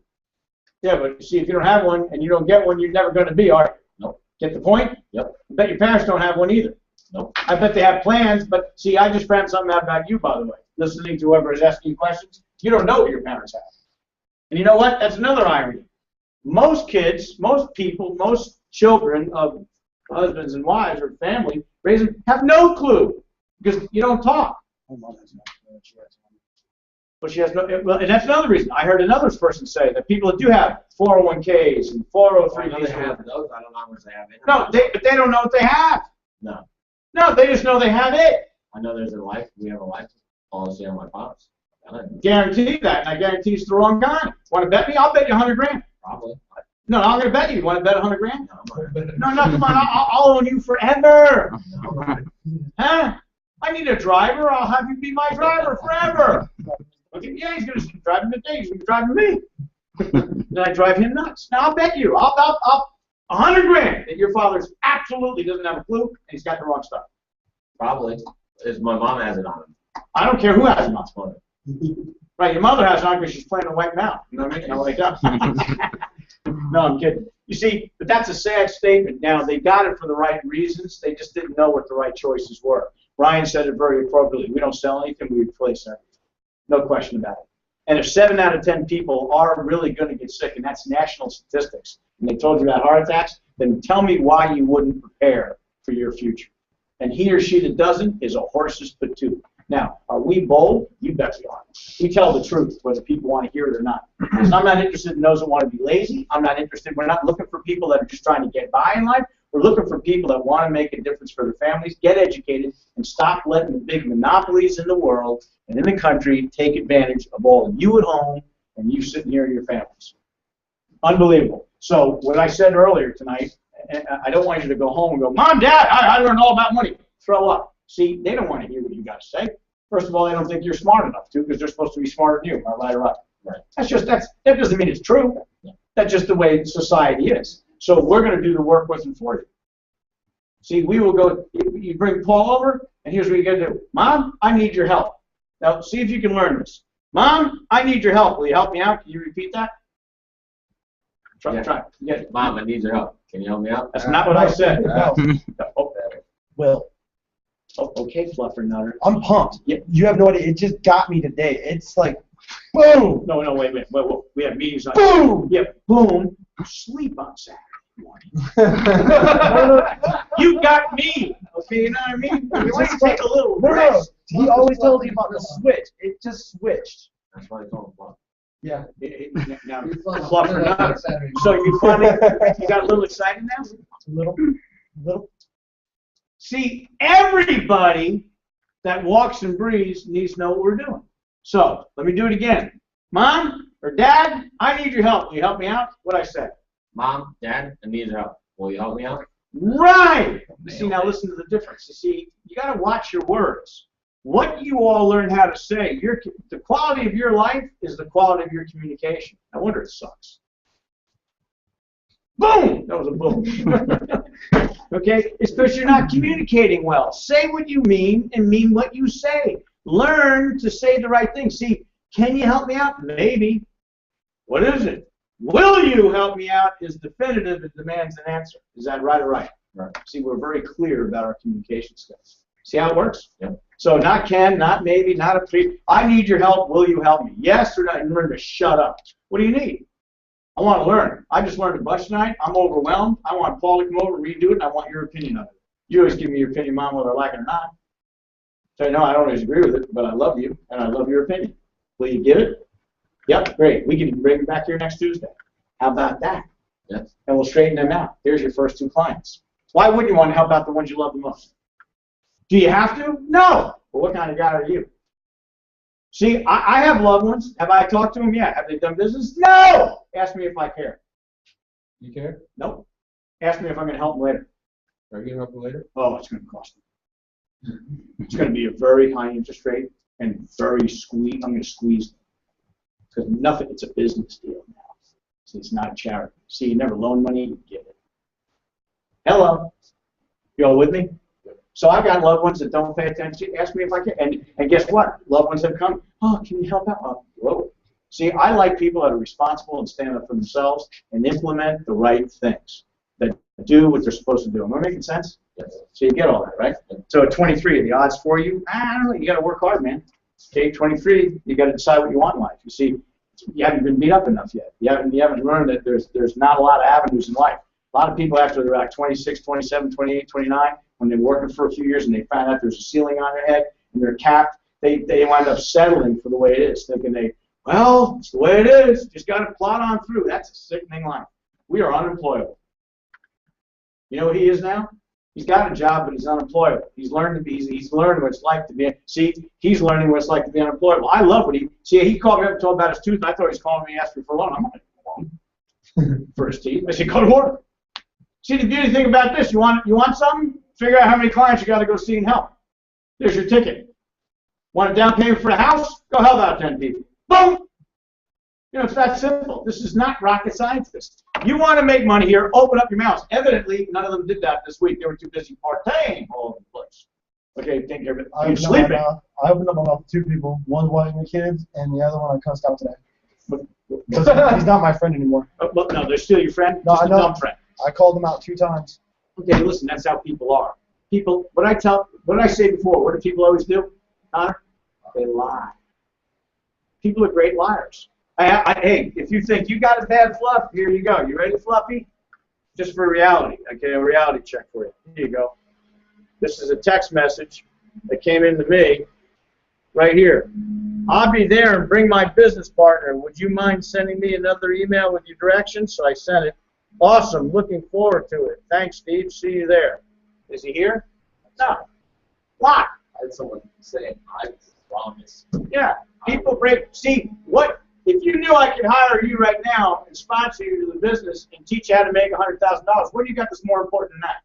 Yeah, but you see, if you don't have one and you don't get one, you're never going to be, are you? Nope. Get the point? Yep. I bet your parents don't have one either. Nope. I bet they have plans, but see, I just found something out about you, by the way, listening to whoever is asking you questions. You don't know what your parents have. And you know what? That's another irony. Most kids, most people, most children of husbands and wives or family raising have no clue because you don't talk. But she has no, well, and that's another reason. I heard another person say that people that do have 401ks and 403bs. I know they have those. I don't know how much they have in. No, but they don't know what they have. No. No, they just know they have it. I know there's a life. We have a life policy on my pops. Guarantee that, and I guarantee it's the wrong guy. Want to bet me? I'll bet you 100 grand. Probably. No, I'm going to bet you. You want to bet 100 grand? No, come on. I'll own you forever. Huh? I need a driver. I'll have you be my driver forever. Okay, yeah, he's going to drive him today. He's going to drive me. Then I drive him nuts. Now I'll bet you. I'll 100 grand that your father's absolutely doesn't have a clue and he's got the wrong stuff. Probably. Is my mom has it on him. I don't care who has it on. Right, your mother has it on because she's playing a white mouth. You know what I mean? No, they don't. No, I'm kidding. You see, but that's a sad statement. Now, they got it for the right reasons. They just didn't know what the right choices were. Brian said it very appropriately. We don't sell anything, we replace everything. No question about it. And if 7 out of 10 people are really going to get sick, and that's national statistics, and they told you about heart attacks, then tell me why you wouldn't prepare for your future. And he or she that doesn't is a horse's patooth. Now, are we bold? You bet we are. We tell the truth, whether people want to hear it or not. Because I'm not interested in those that want to be lazy. I'm not interested. We're not looking for people that are just trying to get by in life. We're looking for people that want to make a difference for their families, get educated, and stop letting the big monopolies in the world and in the country take advantage of all of you at home and you sitting here in your families. Unbelievable. So what I said earlier tonight, I don't want you to go home and go, Mom, Dad, I learned all about money. Throw up. See, they don't want to hear what you got to say. First of all, they don't think you're smart enough to, because they're supposed to be smarter than you. Am I right or right? Right. That doesn't mean it's true. That's just the way society is. So we're going to do the work with them for you. See, we will go. You bring Paul over, and here's what you got to do. Mom, I need your help. Now, see if you can learn this. Mom, I need your help. Will you help me out? Can you repeat that? Try. Yeah. Mom, I need your help. Can you help me out? That's not what I said. No. Will. Oh, okay, Fluffer Nutter. I'm pumped. Yeah. You have no idea. It just got me today. It's like, boom. No, wait. We have meetings on. Boom. Yeah, boom. Sleep on Saturday morning. You got me. Okay, you know what I mean? You want to take a little rest. No. He always tells me about the switch. It just switched. That's why I told him Fluff. Yeah. Now, Fluffer Nutter. So you finally, you got a little excited now? A little. See, everybody that walks and breathes needs to know what we're doing. So, let me do it again. Mom or Dad, I need your help. Will you help me out? What I said. Mom, Dad, I need your help. Will you help me out? Right! See, now listen to the difference. You see, you got to watch your words. What you all learn how to say, the quality of your life is the quality of your communication. No wonder it sucks. Boom! That was a boom. Okay? It's because you're not communicating well. Say what you mean and mean what you say. Learn to say the right thing. See, can you help me out? Maybe. What is it? Will you help me out is definitive. It demands an answer. Is that right or right? Right. See, we're very clear about our communication skills. See how it works? Yep. So not can, not maybe, not a please. I need your help. Will you help me? Yes or no? And remember to shut up. What do you need? I want to learn. I just learned a bunch tonight. I'm overwhelmed. I want Paul to come over, redo it, and I want your opinion of it. You always give me your opinion, Mom, whether I like it or not. So, no, I don't always agree with it, but I love you, and I love your opinion. Will you give it? Yep, great. We can bring it back here next Tuesday. How about that? Yes. And we'll straighten them out. There's your first 2 clients. Why wouldn't you want to help out the ones you love the most? Do you have to? No. Well, what kind of guy are you? See, I have loved ones. Have I talked to them yet? Have they done business? No! Ask me if I care. You care? Nope. Ask me if I'm going to help them later. Are you going to help them later? Oh, it's going to cost them. It's going to be a very high interest rate and very squeeze. I'm going to squeeze them. Because nothing, it's a business deal now. So it's not a charity. See, you never loan money, you give it. Hello. You all with me? So I've got loved ones that don't pay attention. Ask me if I can. And guess what? Loved ones have come. Oh, can you help out? Oh, whoa. See, I like people that are responsible and stand up for themselves and implement the right things, that do what they're supposed to do. Am I making sense? Yes. So you get all that, right? So at 23, the odds for you, I don't know, you got to work hard, man. Okay, 23, you got to decide what you want in life. You see, you haven't been beat up enough yet. You haven't learned that there's not a lot of avenues in life. A lot of people after they're like 26, 27, 28, 29, when they're working for a few years and they find out there's a ceiling on their head and they're capped, they wind up settling for the way it is, thinking well, it's the way it is. Just got to plod on through. That's a sickening life. We are unemployable. You know what he is now? He's got a job, but he's unemployable. He's learned what it's like to be. See, he's learning what it's like to be unemployable. I love what he called me up and told about his tooth. I thought he was calling me, asking for a loan. I'm not going to go loan for his teeth. I said, go to work. See, the beauty thing about this, you want something? Figure out how many clients you got to go see and help. There's your ticket. Want a down payment for the house? Go help out 10 people. Boom! You know, it's that simple. This is not rocket science. You want to make money here, open up your mouths. Evidently, none of them did that this week. They were too busy partying all over the place. Okay, think you're sleeping. I opened up my mouth to 2 people. One's watching the kids, and the other one I cussed out today. He's not my friend anymore. Well, no, they're still your friend? No, Just I a know. dumb friend. I called him out 2 times. Okay, listen, that's how people are. People, what did I say before? What do people always do, Connor? They lie. People are great liars. Hey, if you think you got a bad fluff, here you go. You ready, Fluffy? Just for reality. Okay, a reality check for you. Here you go. This is a text message that came into me right here. I'll be there and bring my business partner. Would you mind sending me another email with your directions? So I sent it. Awesome. Looking forward to it. Thanks, Steve. See you there. Is he here? No. Why? I had someone say, I promise. Yeah. People break. See, what? If you knew I could hire you right now and sponsor you to the business and teach you how to make $100,000, what do you got that's more important than that?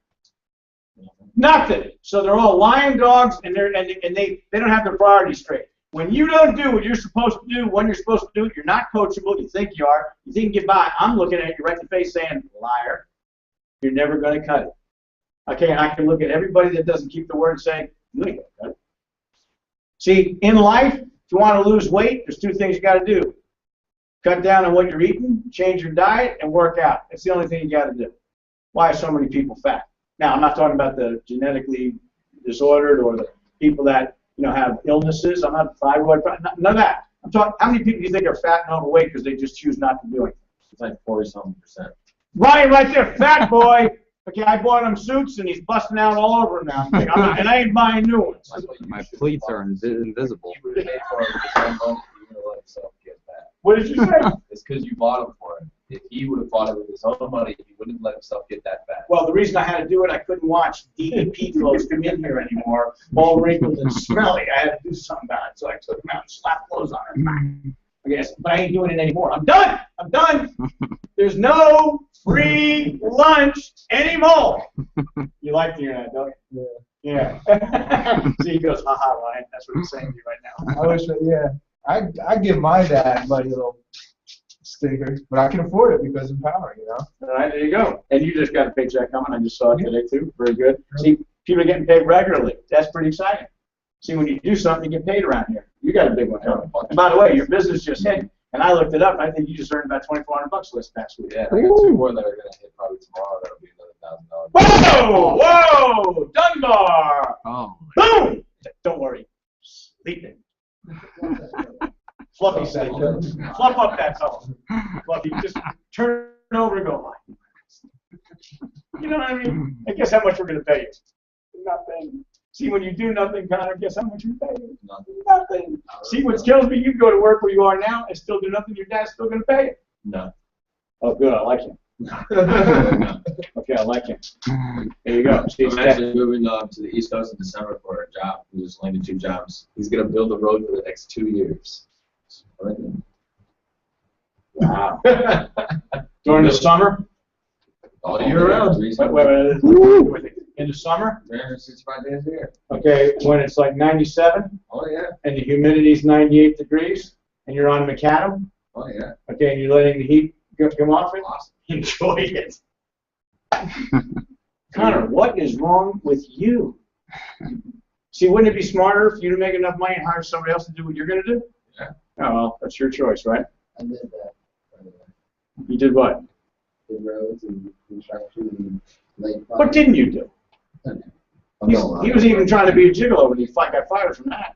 Nothing. So they're all lying dogs, and they don't have their priorities straight. When you don't do what you're supposed to do, when you're supposed to do it, you're not coachable. You think you are. You think you can get by. I'm looking at you right in the face saying, liar, you're never going to cut it. Okay, and I can look at everybody that doesn't keep the word and say, you ain't going to cut it. See, in life, if you want to lose weight, there's 2 things you got to do. Cut down on what you're eating, change your diet, and work out. It's the only thing you got to do. Why are so many people fat? Now, I'm not talking about the genetically disordered or the people that have illnesses. I'm not thyroid. None of that. I'm talking. How many people do you think are fat and overweight because they just choose not to do it? It's like 40-something%. Ryan, right there, fat boy. Okay, I bought him suits and he's busting out all over him now. And I ain't buying new ones. My pleats are invisible. You would have paid for it with the same money you would have let himself get that. What did you say? It's because you bought him for it. If he would have bought it with his own money, he wouldn't have let himself get that fat. Well, the reason I had to do it, I couldn't watch DEP clothes come in here anymore, all wrinkled and smelly. I had to do something about it, so I took them out and slapped clothes on her. Yes, but I ain't doing it anymore. I'm done. I'm done. There's no free lunch anymore. You like to hear that, don't you? Yeah. See, he goes, haha, Ryan. That's what he's saying to you right now. I wish, I give my dad money a little sticker, but I can afford it because of power, All right, there you go. And you just got a paycheck coming. I just saw it today, too. Very good. See, people are getting paid regularly. That's pretty exciting. See, when you do something, you get paid around here. You got a big one coming. And by the way, your business just hit, and I looked it up. I think you just earned about $2,400 this past week. Yeah, I got 2 more that are going to hit probably tomorrow. That'll be another $1,000. Whoa! Dunbar! Oh. Boom! Don't worry. Sleeping. Fluffy said, fluff up that fellow. Fluffy, just turn over and go, you know what I mean? And guess how much we're going to pay you? Nothing. See, when you do nothing, Connor, guess how much we pay you? Nothing. See, what kills me, you can go to work where you are now and still do nothing, your dad's still going to pay you. No. Oh, good, I like him. Okay, I like him. There you go. I'm actually moving to the East Coast in December for a job. We just landed 2 jobs. He's going to build the road for the next 2 years. Wow. During the summer? All year round. Wait. In the summer? 365 days a year. Okay, when it's like 97? Oh, yeah. And the humidity's 98 degrees? And you're on macadam? Oh, yeah. Okay, and you're letting the heat come off it? Awesome. Enjoy it. Connor, what is wrong with you? See, wouldn't it be smarter for you to make enough money and hire somebody else to do what you're going to do? Yeah. Oh, well, that's your choice, right? I did that. You did what? Did roads and construction and lake. What didn't you do? He was even trying to be a gigolo when he got fired from that.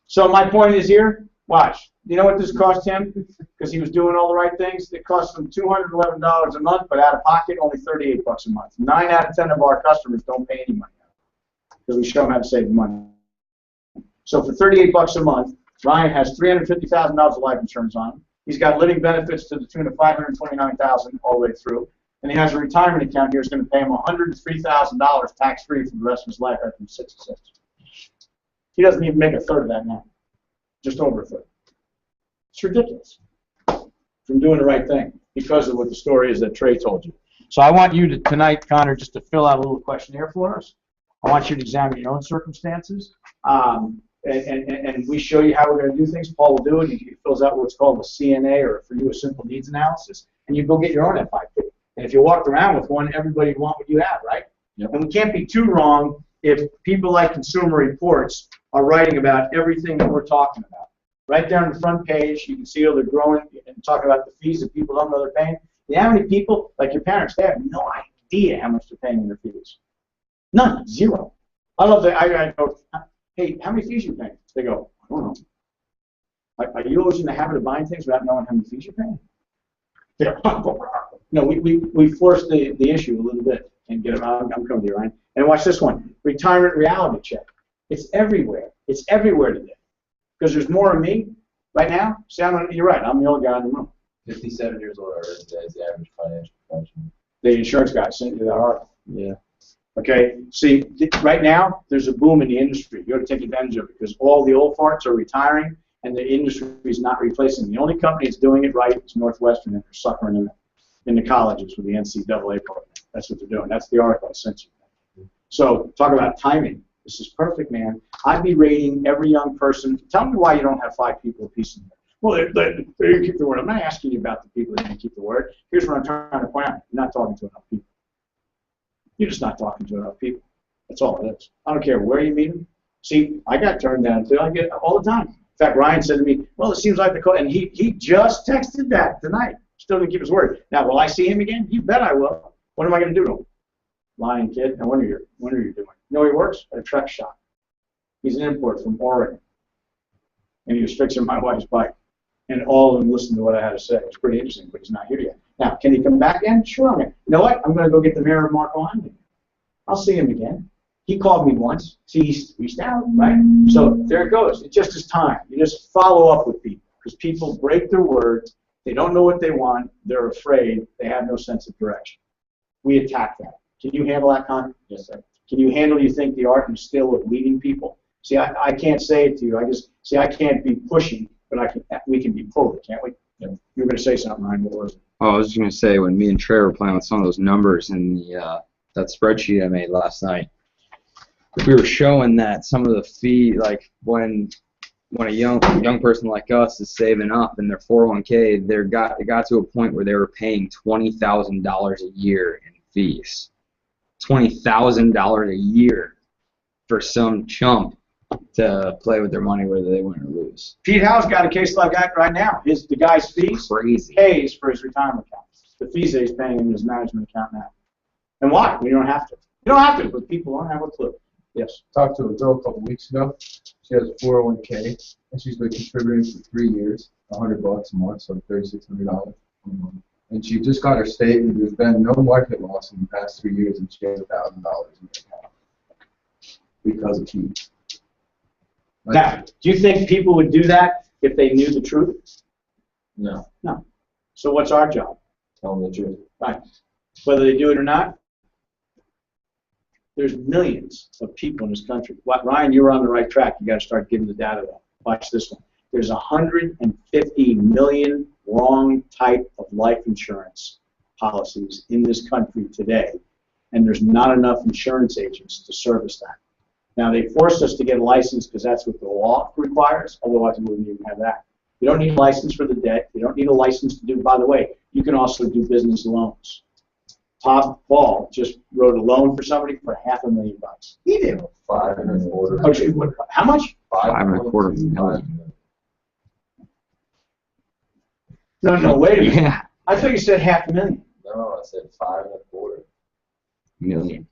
So my point is here, watch. You know what this cost him? Because he was doing all the right things. It cost him $211 a month, but out of pocket, only $38 a month. 9 out of 10 of our customers don't pay any money. because we show them how to save money. So for $38 a month, Ryan has $350,000 of life insurance on him. He's got living benefits to the tune of $529,000 all the way through. And he has a retirement account here that's going to pay him $103,000 tax-free for the rest of his life after he's 66. He doesn't even make a third of that now. Just over a third. It's ridiculous. From doing the right thing because of what the story is that Trey told you. So I want you to tonight, Connor, just to fill out a little questionnaire for us. I want you to examine your own circumstances. And we show you how we're going to do things. Paul will do it. He fills out what's called a CNA, or for you, a simple needs analysis. And you go get your own FIP. And if you walked around with one, everybody would want what you have, right? Yep. And we can't be too wrong if people like Consumer Reports are writing about everything that we're talking about. Right there on the front page, you can see how they're growing and talking about the fees that people don't know they're paying. You know how many people, like your parents, they have no idea how much they're paying in their fees? None. Zero. I love that. I go, hey, how many fees you paying? They go, I don't know. Are you always in the habit of buying things without knowing how many fees you're paying? No, we force the issue a little bit and get them out. I'm coming to you, Ryan. And watch this one. Retirement reality check. It's everywhere. It's everywhere today. Because there's more of me right now. See, you're right. I'm the old guy in the room. 57 years old is the average financial professional. The insurance guy sent you that article. Yeah. Okay. See, right now there's a boom in the industry. You ought to take advantage of it because all the old farts are retiring and the industry is not replacing. The only company that's doing it right is Northwestern, and they're suckering in the colleges with the NCAA program. That's what they're doing. That's the article I sent you. So talk about timing. This is perfect, man. I'd be rating every young person. Tell me why you don't have 5 people apiece in there. Well, they keep the word. I'm not asking you about the people that didn't keep the word. Here's what I'm trying to point out. You're not talking to enough people. You're just not talking to enough people. That's all it is. I don't care where you meet them. See, I got turned down too. I get it all the time. In fact, Ryan said to me, well, it seems like the call, and he just texted that tonight. Still didn't keep his word. Now, will I see him again? You bet I will. What am I going to do to him? Lying kid. Now, when are you doing? You know where he works? At a Trek shop. He's an import from Oregon. And he was fixing my wife's bike. And all of them listened to what I had to say. It was pretty interesting, but he's not here yet. Now, can he come back in? Sure. You know what? I'm going to go get the mirror of Marco Hyman. I'll see him again. He called me once. See, he's reached out, right? So there it goes. It just is time. You just follow up with people because people break their word. They don't know what they want. They're afraid. They have no sense of direction. We attack that. Can you handle that, Connor? Yes, sir. Can you handle, you think, the art and skill of leading people? See, I can't say it to you. I can't be pushing, but we can be pulling, can't we? Yeah. You were going to say something, Ryan. What was it? Oh, I was just going to say, when me and Trey were playing with some of those numbers in the that spreadsheet I made last night, we were showing that some of the fee, like when a young person like us is saving up in their 401k, it got to a point where they were paying $20,000 a year in fees. $20,000 a year for some chump to play with their money whether they win or lose. Pete Howe's got a case like that right now. The guy's fees pays for his retirement account. The fees that he's paying in his management account now. And why? We don't have to. You don't have to, but people don't have a clue. Yes. Talked to a girl a couple weeks ago. She has a 401k, and she's been contributing for 3 years, $100 a month, so $3,600. And she just got her statement. There's been no market loss in the past 3 years, and she has $1,000 in her account because of Pete. Now, do you think people would do that if they knew the truth? No. No. So what's our job? Tell them the truth. Right. Whether they do it or not, there's millions of people in this country. Ryan, you were on the right track. You got to start giving the data though. Watch this one. There's 150 million wrong type of life insurance policies in this country today, and there's not enough insurance agents to service that. Now, they forced us to get a license because that's what the law requires, otherwise we wouldn't even have that. You don't need a license for the debt. You don't need a license to do, by the way, you can also do business loans. Todd Ball just wrote a loan for somebody for $500,000. He did. 5.25. Okay, how much? 5.25 million. No, wait a minute. Yeah. I thought you said $500,000. No, I said 5.25 million.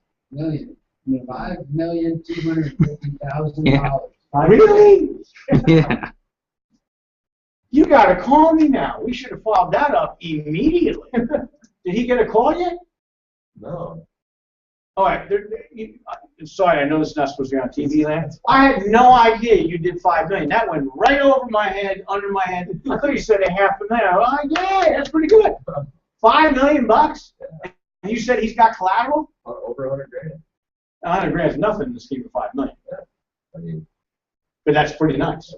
$5,250,000. Really? Yeah. You got to call me now. We should have followed that up immediately. Did he get a call yet? No. All right, sorry, I know this is not supposed to be on TV land. I had no idea you did $5 million. That went right over my head, under my head. I thought you said $500,000. Oh, yeah, that's pretty good. $5 million bucks? And you said he's got collateral? Over 100 grand. 100 grand is nothing in the scheme of $5 million. Yeah. I mean, but that's pretty nice.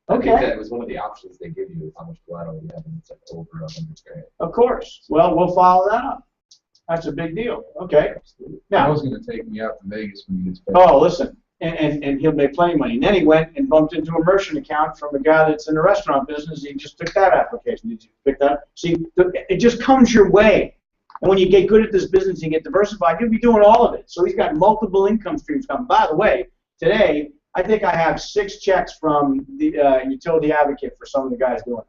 I think Okay. that was one of the options they give you is how much collateral you have, and it's like over 100 grand. Of course. Well, we'll follow that up. That's a big deal. Okay. I Now, was going to take me out to Vegas when he gets back. oh, listen, and he'll make plenty of money. And then he went and bumped into a merchant account from a guy that's in the restaurant business. He just took that application. Did you pick that up? See, it just comes your way. And when you get good at this business and get diversified, you'll be doing all of it. So he's got multiple income streams coming. By the way, today, I think I have 6 checks from the utility advocate for some of the guys doing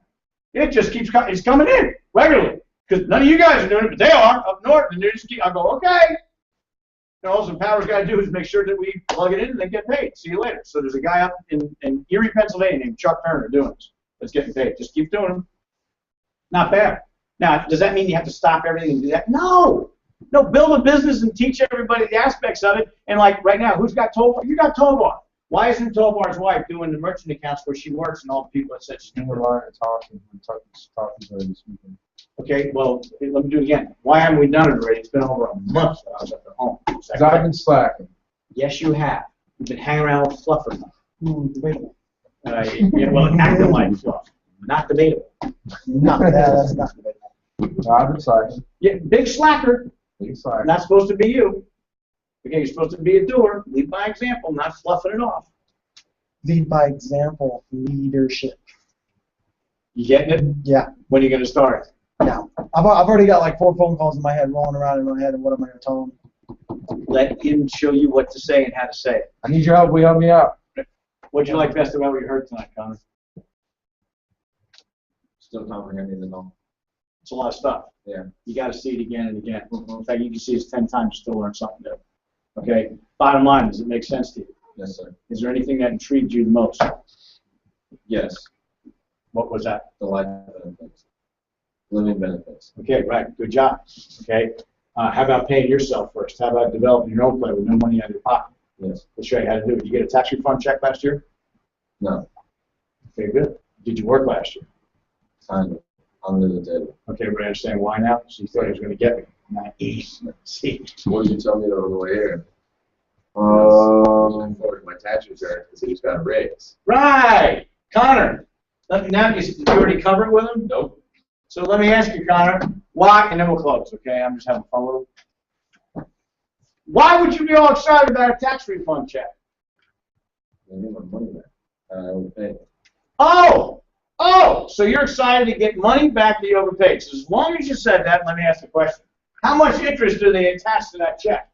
it. It just keeps coming. It's coming in regularly. Because none of you guys are doing it, but they are up north, and they just keep. I go, okay. And all some Power's got to do is make sure that we plug it in and they get paid. See you later. So there's a guy up in Erie, Pennsylvania named Chuck Turner doing this. That's getting paid. Just keep doing them. Not bad. Now, does that mean you have to stop everything and do that? No. No, build a business and teach everybody the aspects of it. And like right now, who's got Tovar? You got Tovar. Why isn't Tovar's wife doing the merchant accounts where she works and all the people that said she's doing? We're lying and talking. We're talking about this weekend. Okay, well, let me do it again. Why haven't we done it already? It's been over a month that I was at the home. Because I've been slacking. Yes, you have. You've been hanging around with Fluffer. Debatable. Yeah, well, acting like Fluff. Not debatable. No, that's not debatable. I've been slacking. Yeah, big slacker. Big slacker. Not supposed to be you. Okay, you're supposed to be a doer. Lead by example, not fluffing it off. Lead by example, leadership. You getting it? Yeah. When are you going to start? Now, I've already got like 4 phone calls in my head rolling around in my head, and what am I going to tell them? Let him show you what to say and how to say it. I need your help. Will you help me out? What'd you like best about what you heard tonight, Connor? Still comprehending the all. It's a lot of stuff. Yeah. You got to see it again and again. In fact, you can see it 10 times, you still learn something new. Okay? Bottom line, does it make sense to you? Yes, sir. Is there anything that intrigued you the most? Yes. What was that? The life benefits. Living benefits. Okay, right. Good job. Okay. How about paying yourself first? How about developing your own plan with no money out of your pocket? Yes. We'll show you how to do it. Did you get a tax refund check last year? No. Okay, good. Did you work last year? Kind of. Under the table. Okay, we understand why now? So you thought he was going to get me. Not easy. See. What did you tell me on the way here? I forwarded my tax return because he just got a raise. Right. Connor. Now, did you already cover it with him? Nope. So let me ask you, Connor, why, and then we'll close, okay? I'm just having fun with him. Why would you be all excited about a tax refund check? I get my money back. I overpaid. Oh! Oh! So you're excited to get money back that you overpaid. So as long as you said that, let me ask the question. How much interest do they attach to that check?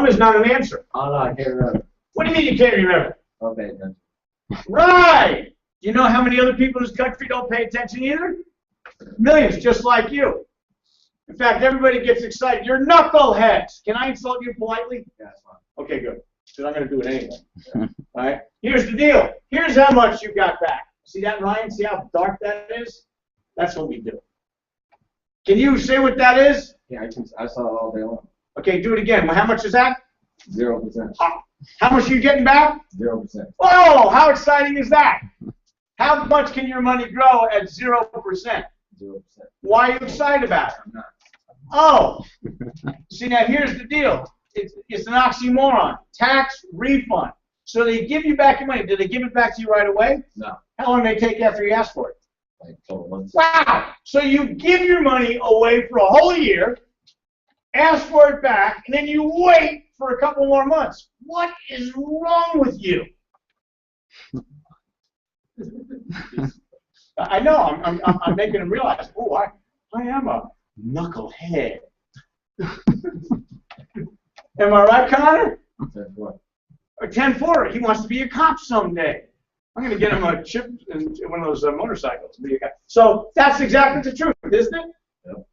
Is not an answer. Oh, no, I can't remember. What do you mean you can't remember? Okay, then. Right! Do you know how many other people in this country don't pay attention either? Millions, just like you. In fact, everybody gets excited. You're knuckleheads. Can I insult you politely? Yeah, that's fine. Okay, good. Because I'm going to do it anyway. All right? Here's the deal. Here's how much you got back. See that, Ryan? See how dark that is? That's what we do. Can you say what that is? Yeah, I saw it all day long. Okay, do it again. Well, how much is that? 0%. How much are you getting back? 0%. Oh, how exciting is that? How much can your money grow at 0%? 0%. Why are you excited about it? I'm not. Oh, see now here's the deal. It's an oxymoron. Tax refund. So they give you back your money. Do they give it back to you right away? No. How long do they take after you ask for it? Like a couple months. Wow! So you give your money away for a whole year, ask for it back, and then you wait for a couple more months. What is wrong with you? I know. I'm making them realize. Oh, I am a knucklehead. Am I right, Connor? 10-4. Or 10-4. He wants to be a cop someday. I'm going to get him a chip in one of those motorcycles. So that's exactly the truth, isn't it? Yep.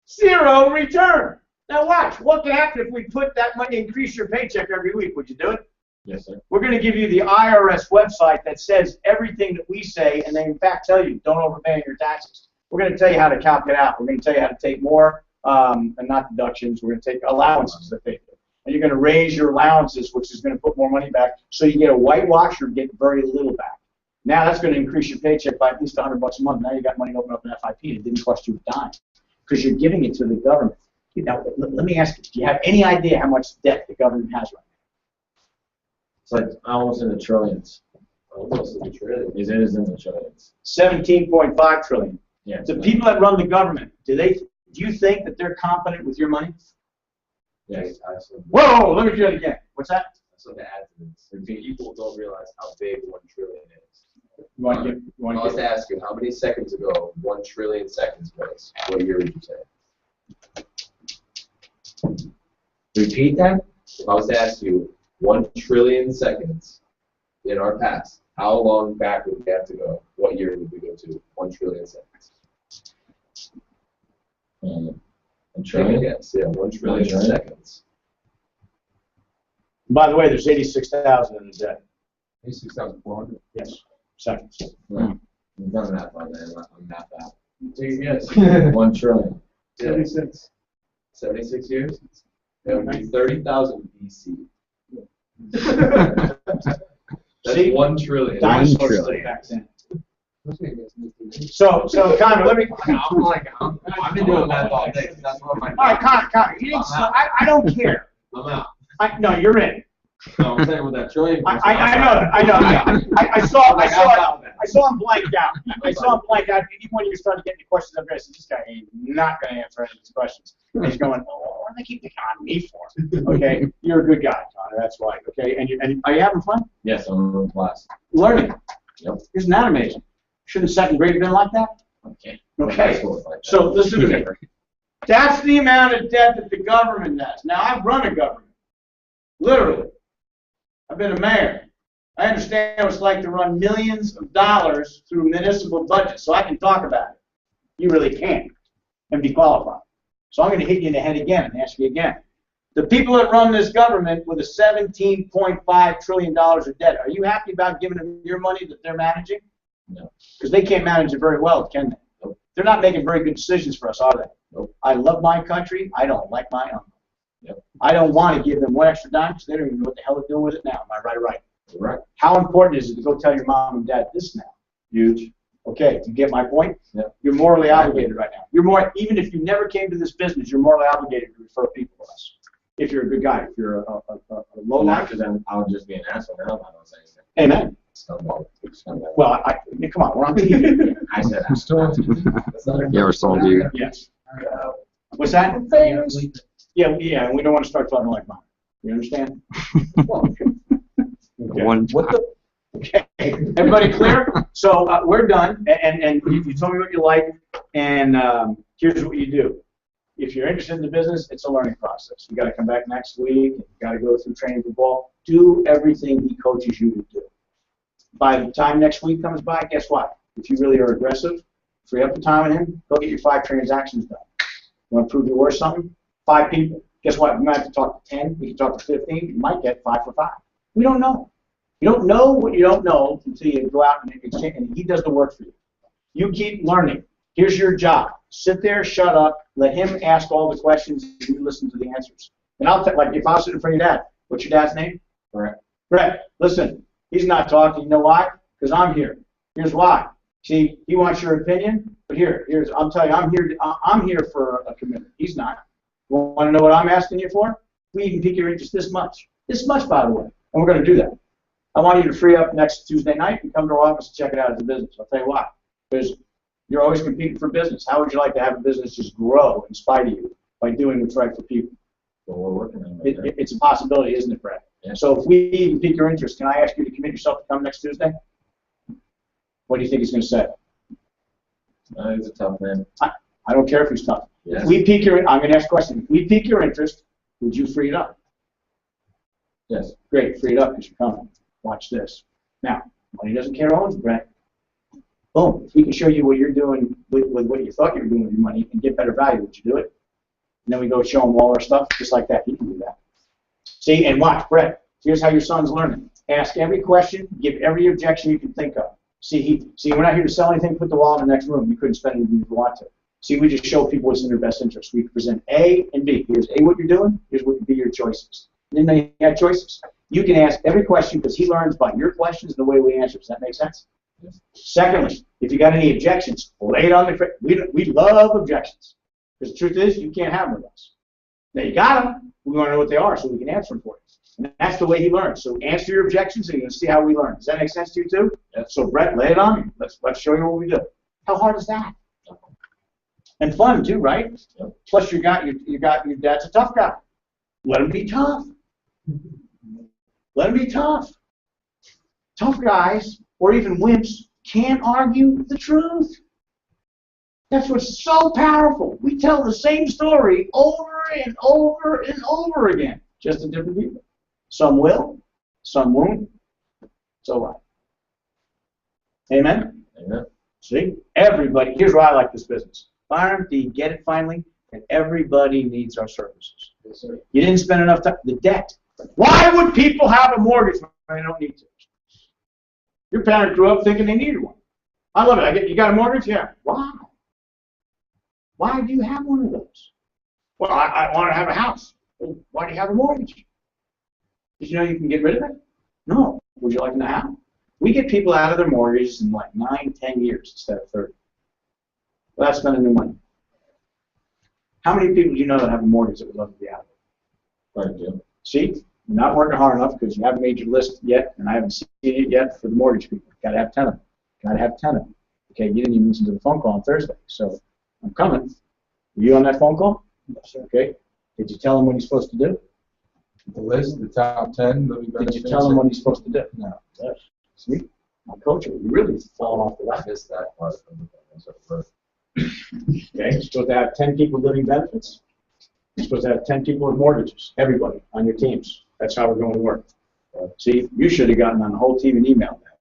0 return. Now watch. What could happen if we put that money, increase your paycheck every week? Would you do it? Yes, sir. We're going to give you the IRS website that says everything that we say, and they in fact tell you don't overpay on your taxes. We're going to tell you how to calc it out. We're going to tell you how to take more, and not deductions. We're going to take allowances that they do. And you're going to raise your allowances, which is going to put more money back. So you get a whitewash or get very little back. Now that's going to increase your paycheck by at least $100 a month. Now you got money to open up an FIP. And it didn't cost you a dime because you're giving it to the government. Now, let me ask you, do you have any idea how much debt the government has right now? It's like almost in the trillions. Almost in the trillions. It is in the trillions. 17.5 trillion. Yeah. The people that run the government, do you think that they're competent with your money? Yes, absolutely. Whoa, let me do it again. What's that? So to add to this, people don't realize how big 1 trillion is. You want to I was to ask you, how many seconds ago 1 trillion seconds was? What year would you say? Repeat that? If I was to ask you 1 trillion seconds in our past, how long back would we have to go? What year would we go to? 1 trillion seconds. A trillion? Yes, yeah, 1 trillion trillion? seconds. By the way, there's 86,000 in the debt. 86,400? Yes, seconds. We've done that by then. I'm not that. Yes. 1 trillion. 76. 76 years? That would be 30,000 BC. That's See? 1 trillion. Dinosaurs lived back then. So Connor, let me. I've been doing that all day. That's one of my. All right, Connor, you didn't. I don't care. I'm out. No, you're in. No, I'm saying with that trillion. I know that. I know. I saw him blank out. I saw him blank out. Even when you started getting the questions up there, I said, this guy ain't not going to answer any of these questions. And he's going, oh, what do they keep picking on me for? Okay, you're a good guy, Connor. That's why. Okay, and are you having fun? Yes, I'm in class. Learning. Yep. Isn't that amazing? Shouldn't second grade have been like that? Okay. Okay. So listen to me. That's the amount of debt that the government has. Now, I've run a government. Literally. I've been a mayor. I understand what it's like to run millions of dollars through municipal budgets, so I can talk about it. You really can't and be qualified. So I'm going to hit you in the head again and ask you again. The people that run this government with a $17.5 trillion of debt, are you happy about giving them your money that they're managing? No. Because they can't manage it very well, can they? Nope. They're not making very good decisions for us, are they? Nope. I love my country. I don't like my own. Yep. I don't want to give them one extra dime because they don't even know what the hell they're doing with it now. Am I right or right? Right. How important is it to go tell your mom and dad this now? Huge. Okay, you get my point? Yep. You're morally obligated right now. You're more, even if you never came to this business, you're morally obligated to refer people to us. If you're a good guy, if you're a low Well, life. because then I would just be an asshole now if I don't say anything. Amen. Scumbag. Well, I mean, come on, we're on TV. I said asshole. That's not a- Yeah, we're still on you. Yes. What's that? Yeah, and we don't want to start talking like mine. You understand? Okay. One. What the? Okay. Everybody clear? So we're done, and you told me what you like, and here's what you do. If you're interested in the business, it's a learning process. You got to come back next week. You got to go through training for ball. Do everything he coaches you to do. By the time next week comes by, guess what? If you really are aggressive, free up the time with him, go get your 5 transactions done. You want to prove you're worth something? 5 people. Guess what? We might have to talk to 10. We can talk to 15. You might get 5 for 5. We don't know. You don't know what you don't know until you go out and exchange, and he does the work for you. You keep learning. Here's your job. Sit there, shut up, let him ask all the questions, and you listen to the answers. And I'll tell, like, if I was sitting in front of your dad, what's your dad's name? Brett. Brett, listen, he's not talking. You know why? Because I'm here. Here's why. See, he wants your opinion, but here's, I'm telling you, I'm here for a commitment. He's not. You want to know what I'm asking you for? We even pique your interest this much. This much, by the way. And we're going to do that. I want you to free up next Tuesday night and come to our office and check it out as a business. I'll tell you why. Because you're always competing for business. How would you like to have a business just grow in spite of you by doing what's right for people? Well, we're working on it. It's a possibility, isn't it, Brett? Yeah. So if we even pique your interest, can I ask you to commit yourself to come next Tuesday? What do you think he's going to say? He's a tough man. I don't care if he's tough. Yes. If we pique your, I'm going to ask a question. If we pique your interest, would you free it up? Yes. Great, free it up because you're coming. Watch this. Now, money doesn't care owns, Brett. Boom. If we can show you what you're doing with what you thought you were doing with your money and get better value, would you do it? And then we go show him all our stuff, just like that. He can do that. See, and watch, Brett. Here's how your son's learning. Ask every question, give every objection you can think of. See, we're not here to sell anything, put the wallet in the next room. You couldn't spend anything if you want to. See, we just show people what's in their best interest. We present A and B. Here's A, what you're doing. Here's what would be your choices. And then they have choices. You can ask every question because he learns by your questions and the way we answer. Does that make sense? Yes. Secondly, if you got any objections, lay it on the. We love objections because the truth is you can't have them with us. Now you got them. We want to know what they are so we can answer them for you. And that's the way he learns. So answer your objections and you're going to see how we learn. Does that make sense to you too? Yeah. So Brett, lay it on me. Let's show you what we do. How hard is that? And fun too, right? Yep. Plus you got your dad's a tough guy. Let him be tough. Let him be tough. Tough guys or even wimps can't argue the truth. That's what's so powerful. We tell the same story over and over and over again, just to different people. Some will, some won't. So what? Amen? Amen. See? Everybody, here's why I like this business. Byron, do you get it finally? And everybody needs our services. Yes, sir. You didn't spend enough time. The debt. Why would people have a mortgage when they don't need to? Your parent grew up thinking they needed one. I love it. You got a mortgage? Yeah. Why? Why do you have one of those? Well, I want to have a house. Well, why do you have a mortgage? Did you know you can get rid of it? No. Would you like to know how? We get people out of their mortgages in like 9, 10 years instead of 30. Without spending new money. How many people do you know that have a mortgage that would love to be out of it? Right, Jim. See? You're not working hard enough because you haven't made your list yet, and I haven't seen it yet for the mortgage people. Got to have 10 of them. Got to have 10 of them. Okay, you didn't even listen to the phone call on Thursday, so I'm coming. Were you on that phone call? Yes, okay. Did you tell him what he's supposed to do? The list, the top 10. Did you tell him what he's supposed to do? No. Yes. See? My coach, you really falling off the left. Missed that part. Okay, you're supposed to have 10 people living benefits. You're supposed to have 10 people with mortgages. Everybody on your teams. That's how we're going to work. See, you should have gotten on the whole team and emailed that.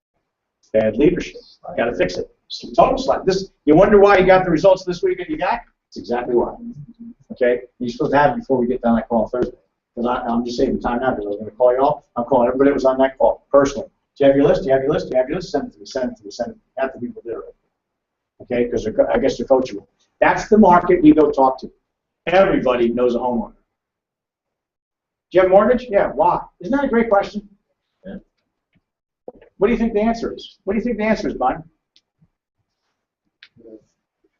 Bad leadership. Got to fix it. Total slack. This. You wonder why you got the results this week and you got? It's exactly why. Okay, you're supposed to have it before we get down that call on Thursday. Because I'm just saving time now because I was going to call you all. I'm calling everybody that was on that call personally. Do you have your list? Do you have your list? Do you have your list? Send it to me. Send it to me. Send it to me. Half the people did it. Okay, because I guess they're coachable. That's the market we go talk to. Everybody knows a homeowner. Do you have a mortgage? Yeah. Why? Isn't that a great question? Yeah. What do you think the answer is? What do you think the answer is, Bud?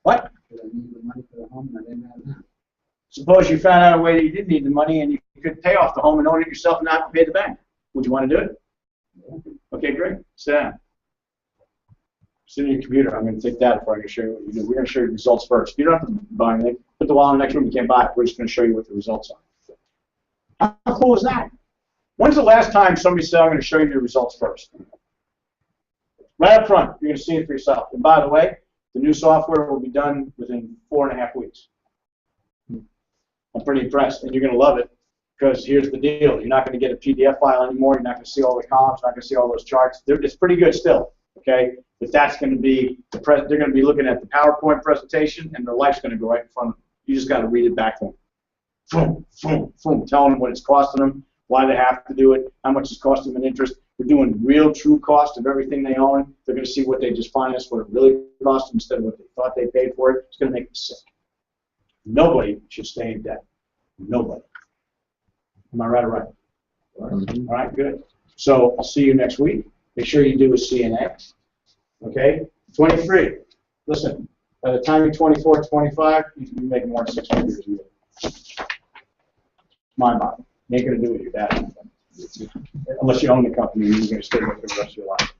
What? Suppose you found out a way that you didn't need the money and you could pay off the home and own it yourself and not pay the bank. Would you want to do it? Okay, great. Sit down. Sit in your computer. I'm going to take that before I can show you what you do. We're going to show you the results first. You don't have to buy anything. Put the wallet in the next room. You can't buy it. We're just going to show you what the results are. How cool is that? When's the last time somebody said, I'm going to show you the results first? Right up front. You're going to see it for yourself. And by the way, the new software will be done within 4.5 weeks. I'm pretty impressed. And you're going to love it because here's the deal. You're not going to get a PDF file anymore. You're not going to see all the columns. You're not going to see all those charts. It's pretty good still. Okay? But that's going to be, they're going to be looking at the PowerPoint presentation and their life's going to go right in front of them. You just got to read it back to them. Boom, boom, boom, telling them what it's costing them, why they have to do it, how much it's costing them in interest. We're doing real, true cost of everything they own. They're going to see what they just financed, what it really cost them instead of what they thought they paid for it. It's going to make them sick. Nobody should stay in debt. Nobody. Am I right or right? Mm-hmm. All right, good. So I'll see you next week. Make sure you do a CNA. Okay? 23. Listen, by the time you're 24, 25, you can be making more than 6 figures a year. My body. You ain't going to do what your dad does. Unless you own the company, you're going to stay with it for the rest of your life.